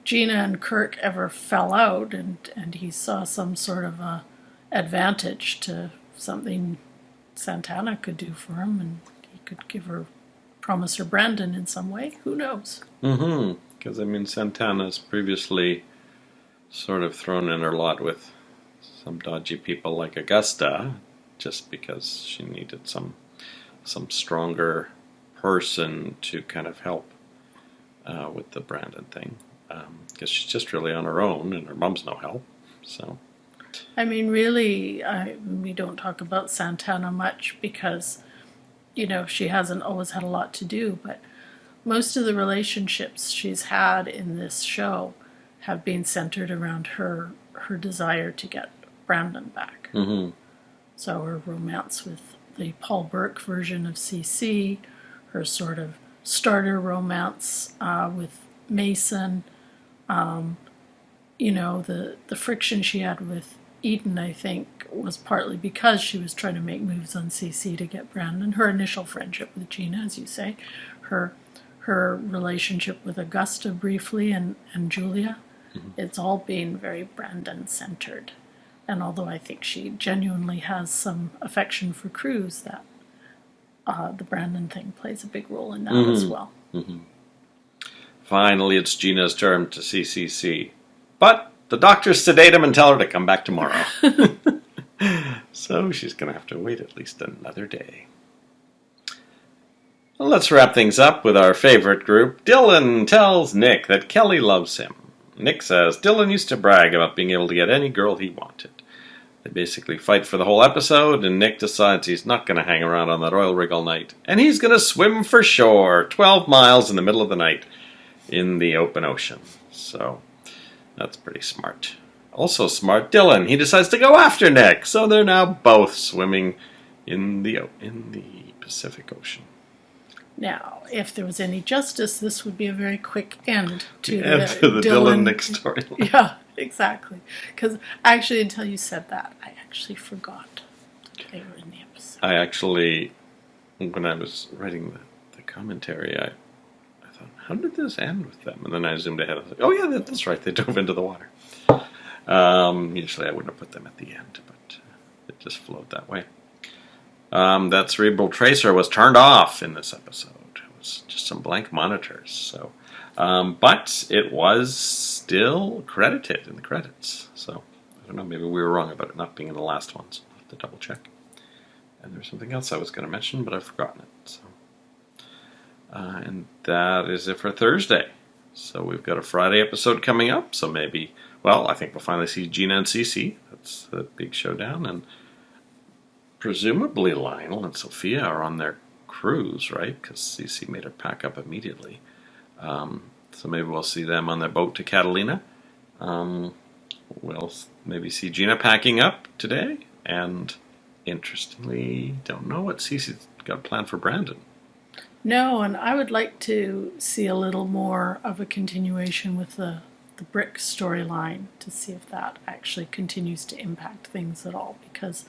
Gina and Kirk ever fell out and he saw some sort of a advantage to something Santana could do for him, and he could promise her Brandon in some way, who knows? Because, I mean, Santana's previously sort of thrown in her lot with some dodgy people like Augusta, just because she needed some stronger person to kind of help with the Brandon thing. Because she's just really on her own, and her mom's no help. So, I mean, really, we don't talk about Santana much because, she hasn't always had a lot to do, but most of the relationships she's had in this show have been centered around her desire to get Brandon back. So her romance with the Paul Burke version of CC, her sort of starter romance with Mason, the friction she had with Eden, I think, was partly because she was trying to make moves on CC to get Brandon. Her initial friendship with Gina, as you say, her relationship with Augusta briefly and Julia, it's all been very Brandon-centered. And although I think she genuinely has some affection for Cruz, that the Brandon thing plays a big role in that as well. Finally, it's Gina's turn to see CC. But the doctors sedate him and tell her to come back tomorrow. So she's going to have to wait at least another day. Well, let's wrap things up with our favorite group. Dylan tells Nick that Kelly loves him. Nick says Dylan used to brag about being able to get any girl he wanted. They basically fight for the whole episode, and Nick decides he's not going to hang around on that oil rig all night. And he's going to swim for shore, 12 miles in the middle of the night in the open ocean. So that's pretty smart. Also smart, Dylan. He decides to go after Nick, so they're now both swimming in the Pacific Ocean. Now, if there was any justice, this would be a very quick end to the Dylan Nick storyline. Yeah, exactly. Because actually, until you said that, I actually forgot they were in the episode. I actually, when I was writing the commentary, I thought, how did this end with them? And then I zoomed ahead. I was like, oh yeah, that's right. They dove into the water. Usually I wouldn't have put them at the end, but it just flowed that way. That cerebral tracer was turned off in this episode. It was just some blank monitors. So, but it was still credited in the credits. So I don't know. Maybe we were wrong about it not being in the last ones. I'll have to double check. And there's something else I was going to mention, but I've forgotten it. So, and that is it for Thursday. So we've got a Friday episode coming up. So maybe, well, I think we'll finally see Gina and Cece. That's the big showdown, and presumably Lionel and Sophia are on their cruise, right? Because Cece made her pack up immediately. So maybe we'll see them on their boat to Catalina. We'll maybe see Gina packing up today. And interestingly, don't know what Cece's got planned for Brandon. No, and I would like to see a little more of a continuation with the brick storyline to see if that actually continues to impact things at all, because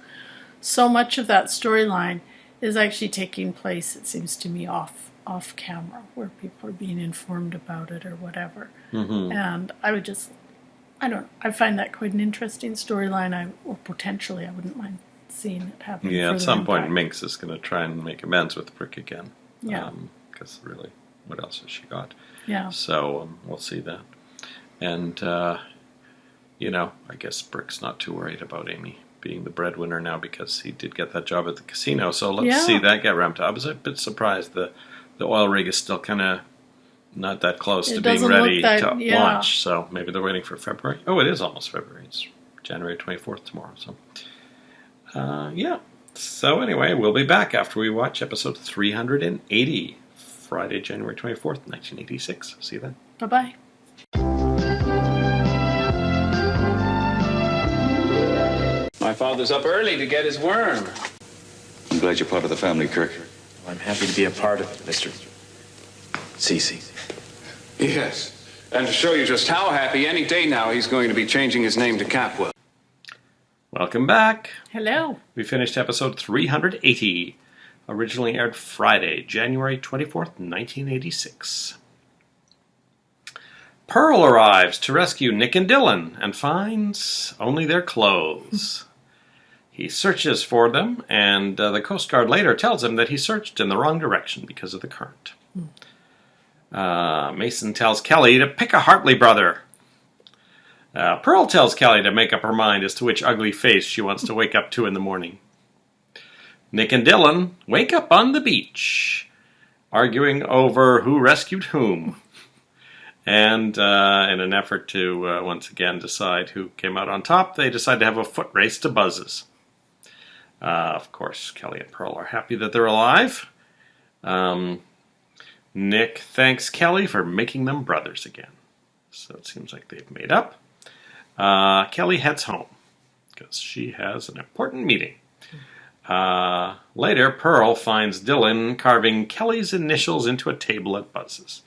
so much of that storyline is actually taking place, it seems to me, off camera, where people are being informed about it or whatever. Mm-hmm. And I find that quite an interesting storyline. Or potentially, I wouldn't mind seeing it happen. Yeah, at some point, Minx is going to try and make amends with Brick again. Yeah. Because really, what else has she got? Yeah. So we'll see that. And, I guess Brick's not too worried about Amy being the breadwinner now because he did get that job at the casino. So let's see that get ramped up. I was a bit surprised the oil rig is still kind of not that close to being ready to launch. So maybe they're waiting for February. Oh, it is almost February. It's January 24th tomorrow. So, So anyway, we'll be back after we watch episode 380, Friday, January 24th, 1986. See you then. Bye-bye. My father's up early to get his worm. I'm glad you're part of the family, Kirk. I'm happy to be a part of it, Mr. Cece. Yes. And to show you just how happy, any day now he's going to be changing his name to Capwell. Welcome back. Hello. We finished episode 380, originally aired Friday, January 24th, 1986. Pearl arrives to rescue Nick and Dylan and finds only their clothes. He searches for them, and the Coast Guard later tells him that he searched in the wrong direction because of the current. Mason tells Kelly to pick a Hartley brother. Pearl tells Kelly to make up her mind as to which ugly face she wants to wake up to in the morning. Nick and Dylan wake up on the beach, arguing over who rescued whom. And in an effort to once again decide who came out on top, they decide to have a foot race to Buzz's. Of course, Kelly and Pearl are happy that they're alive. Nick thanks Kelly for making them brothers again. So it seems like they've made up. Kelly heads home because she has an important meeting. Later, Pearl finds Dylan carving Kelly's initials into a table at Buzz's.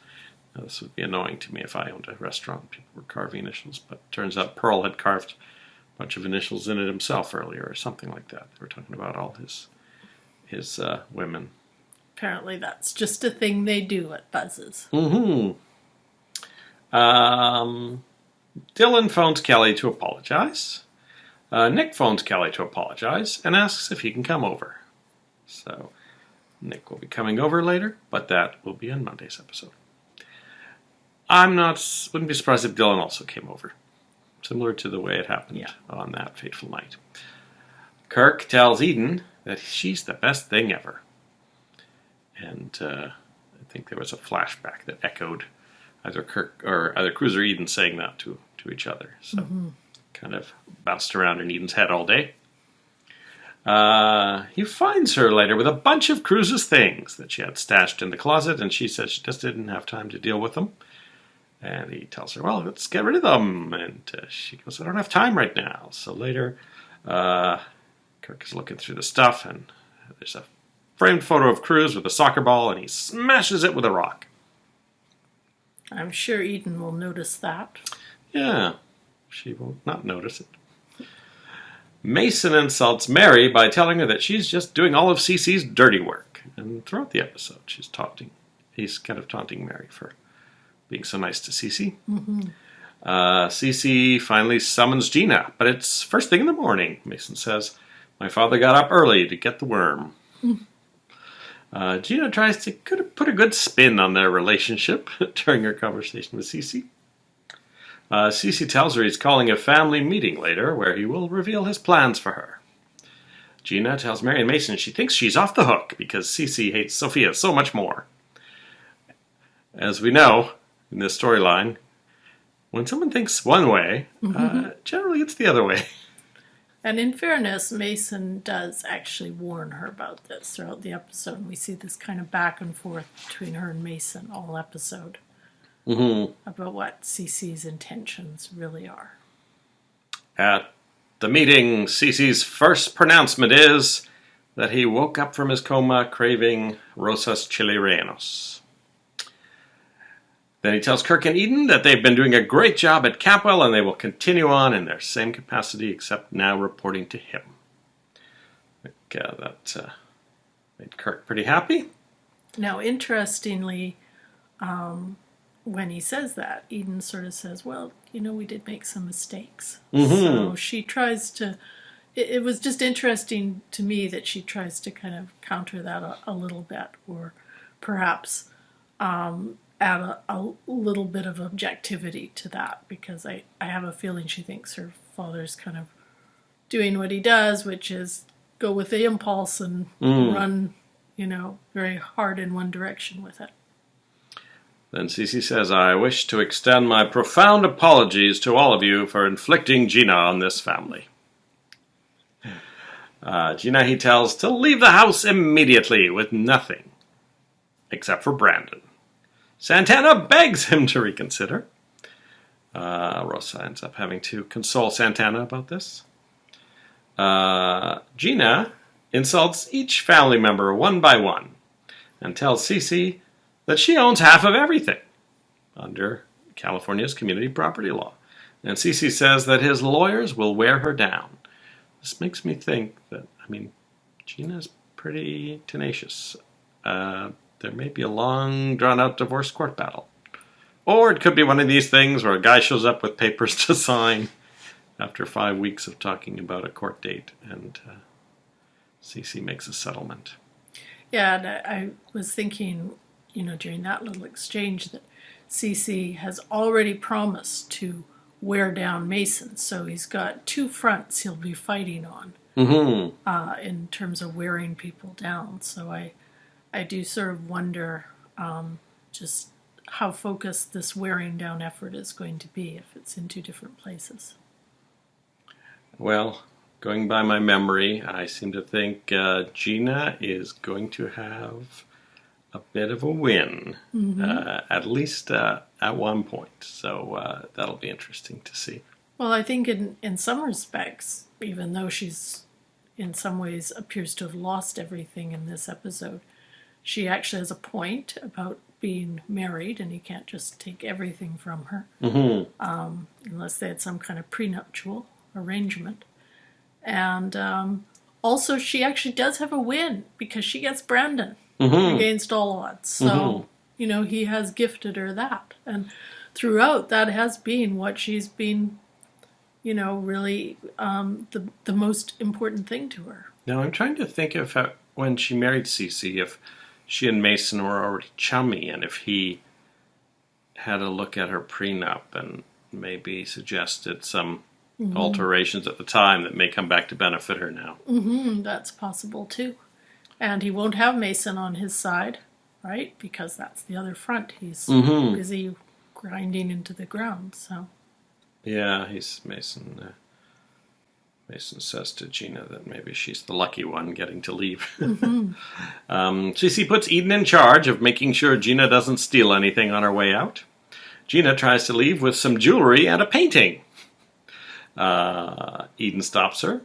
Now, this would be annoying to me if I owned a restaurant. People were carving initials, but it turns out Pearl had carved a bunch of initials in it himself earlier, or something like that. They were talking about all his women. Apparently that's just a thing they do at Buzz's. Mm-hmm. Dylan phones Kelly to apologize. Nick phones Kelly to apologize and asks if he can come over. So Nick will be coming over later, but that will be in Monday's episode. Wouldn't be surprised if Dylan also came over. Similar to the way it happened on that fateful night. Kirk tells Eden that she's the best thing ever. And I think there was a flashback that echoed either Kirk or either Cruz or Eden saying that to each other. So kind of bounced around in Eden's head all day. He finds her later with a bunch of Cruz's things that she had stashed in the closet, and she says she just didn't have time to deal with them. And he tells her, well, let's get rid of them. And she goes, I don't have time right now. So later, Kirk is looking through the stuff, and there's a framed photo of Cruz with a soccer ball, and he smashes it with a rock. I'm sure Eden will notice that. Yeah, she will not notice it. Mason insults Mary by telling her that she's just doing all of Cece's dirty work. And throughout the episode, he's kind of taunting Mary for being so nice to Cece. Cece finally summons Gina, but it's first thing in the morning. Mason says, my father got up early to get the worm. Gina tries to put a good spin on their relationship during her conversation with Cece. Cece tells her he's calling a family meeting later where he will reveal his plans for her. Gina tells Mary and Mason she thinks she's off the hook because Cece hates Sophia so much more. As we know in this storyline, when someone thinks one way, generally it's the other way. And in fairness, Mason does actually warn her about this throughout the episode. And we see this kind of back and forth between her and Mason all episode about what Cece's intentions really are. At the meeting, Cece's first pronouncement is that he woke up from his coma craving rosas chili rellenos. Then he tells Kirk and Eden that they've been doing a great job at Capwell and they will continue on in their same capacity except now reporting to him. I think that made Kirk pretty happy. Now, interestingly, when he says that, Eden sort of says, well, we did make some mistakes. So she tries to... It was just interesting to me that she tries to kind of counter that a little bit, or perhaps add a little bit of objectivity to that, because I have a feeling she thinks her father's kind of doing what he does, which is go with the impulse and run, very hard in one direction with it. Then Cece says, I wish to extend my profound apologies to all of you for inflicting Gina on this family. Gina, he tells, to leave the house immediately with nothing, except for Brandon. Santana begs him to reconsider. Rosa ends up having to console Santana about this. Gina insults each family member one by one and tells Cece that she owns half of everything under California's community property law. And Cece says that his lawyers will wear her down. This makes me think that, Gina's pretty tenacious. There may be a long, drawn-out divorce court battle. Or it could be one of these things where a guy shows up with papers to sign after 5 weeks of talking about a court date, and Cece makes a settlement. Yeah, and I was thinking, during that little exchange that Cece has already promised to wear down Mason, so he's got two fronts he'll be fighting on in terms of wearing people down. So I do sort of wonder just how focused this wearing down effort is going to be if it's in two different places. Well, going by my memory, I seem to think Gina is going to have a bit of a win, at least at one point. So that'll be interesting to see. Well, I think in some respects, even though she's in some ways appears to have lost everything in this episode, she actually has a point about being married, and he can't just take everything from her, unless they had some kind of prenuptial arrangement. And also, she actually does have a win, because she gets Brandon against all odds. So, he has gifted her that. And throughout, that has been what she's been, really the most important thing to her. Now, I'm trying to think if when she married Cece, if she and Mason were already chummy, and if he had a look at her prenup and maybe suggested some alterations at the time that may come back to benefit her now. That's possible too. And he won't have Mason on his side, right? Because that's the other front. He's busy grinding into the ground. So yeah, Mason. Mason says to Gina that maybe she's the lucky one getting to leave. Cece puts Eden in charge of making sure Gina doesn't steal anything on her way out. Gina tries to leave with some jewelry and a painting. Eden stops her.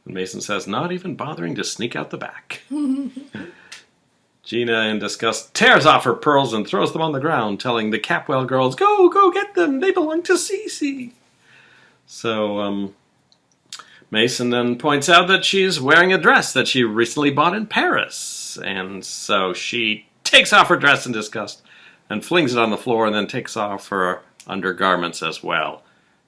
And Mason says, not even bothering to sneak out the back. Gina, in disgust, tears off her pearls and throws them on the ground, telling the Capwell girls, go get them. They belong to Cece. So, Mason then points out that she's wearing a dress that she recently bought in Paris. And so she takes off her dress in disgust and flings it on the floor, and then takes off her undergarments as well.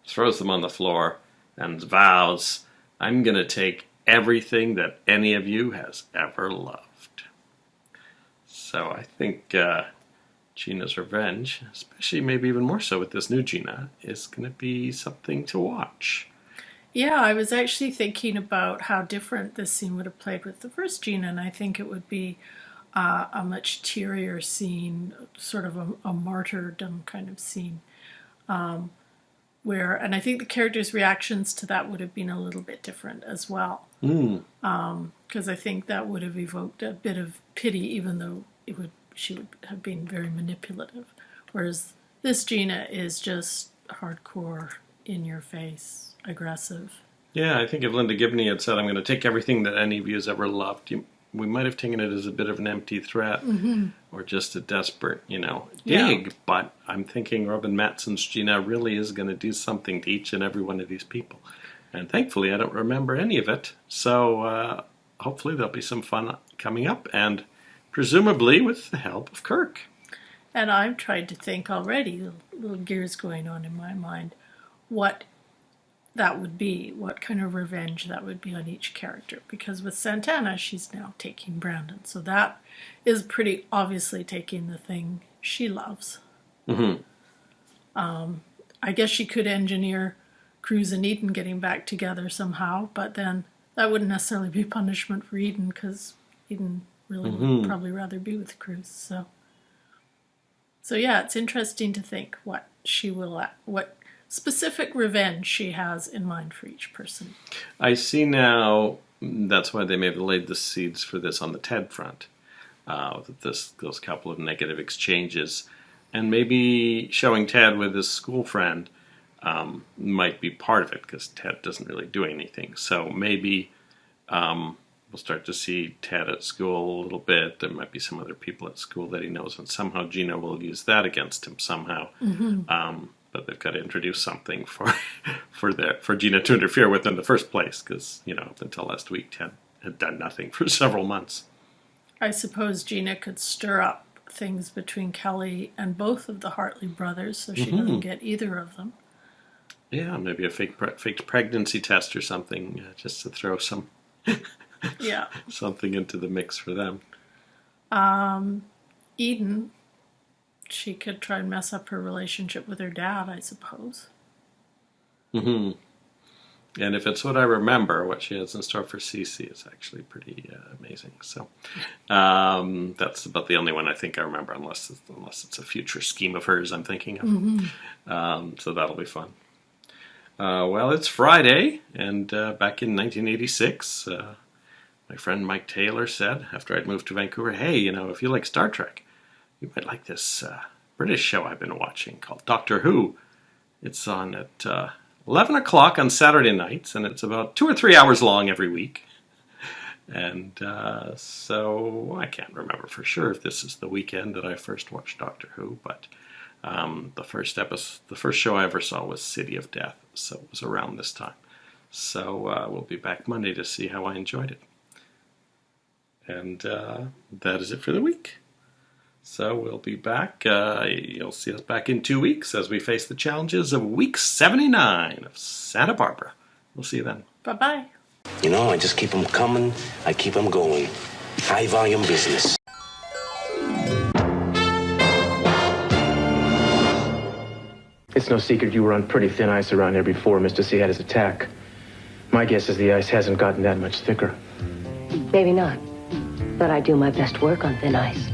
Throws them on the floor and vows, I'm going to take everything that any of you has ever loved. So I think Gina's revenge, especially maybe even more so with this new Gina, is going to be something to watch. yeah, I was actually thinking about how different this scene would have played with the first Gina, and I think it would be a much tearier scene, sort of a martyrdom kind of scene. and I think the characters' reactions to that would have been a little bit different as well. Because I think that would have evoked a bit of pity, even though she would have been very manipulative. Whereas this Gina is just hardcore, in your face, aggressive. Yeah, I think if Linda Gibney had said, "I'm going to take everything that any of you has ever loved," we might have taken it as a bit of an empty threat, or just a desperate, dig. Yeah. But I'm thinking Robin Mattson's Gina really is going to do something to each and every one of these people. And thankfully, I don't remember any of it. So hopefully there'll be some fun coming up, and presumably with the help of Kirk. And I've tried to think already, little gears going on in my mind, what that would be, what kind of revenge that would be on each character. Because with Santana, she's now taking Brandon. So that is pretty obviously taking the thing she loves. I guess she could engineer Cruz and Eden getting back together somehow, but then that wouldn't necessarily be punishment for Eden, because Eden really would probably rather be with Cruz. So yeah, it's interesting to think what specific revenge she has in mind for each person. I see now that's why they may have laid the seeds for this on the Ted front. Those couple of negative exchanges. And maybe showing Ted with his school friend might be part of it, because Ted doesn't really do anything. So maybe we'll start to see Ted at school a little bit. There might be some other people at school that he knows, and somehow Gina will use that against him somehow. But they've got to introduce something for Gina to interfere with in the first place, because up until last week Ted had done nothing for several months. I suppose Gina could stir up things between Kelly and both of the Hartley brothers, so she doesn't get either of them. Yeah, maybe a faked pregnancy test or something, just to throw some something into the mix for them. Eden, she could try and mess up her relationship with her dad, I suppose. And if it's what I remember, what she has in store for Cece is actually pretty amazing. So that's about the only one I think I remember, unless it's a future scheme of hers I'm thinking of. So that'll be fun. Well, it's Friday, and back in 1986, my friend Mike Taylor said, after I'd moved to Vancouver, "Hey, if you like Star Trek, you might like this British show I've been watching called Doctor Who. It's on at 11 o'clock on Saturday nights, and it's about 2 or 3 hours long every week." And so I can't remember for sure if this is the weekend that I first watched Doctor Who, but the first show I ever saw was City of Death, so it was around this time. So we'll be back Monday to see how I enjoyed it. And that is it for the week. So we'll be back. You'll see us back in 2 weeks as we face the challenges of week 79 of Santa Barbara. We'll see you then. Bye-bye. I just keep them coming. I keep them going. High volume business. It's no secret you were on pretty thin ice around here before Mr. C had his attack. My guess is the ice hasn't gotten that much thicker. Maybe not. But I do my best work on thin ice.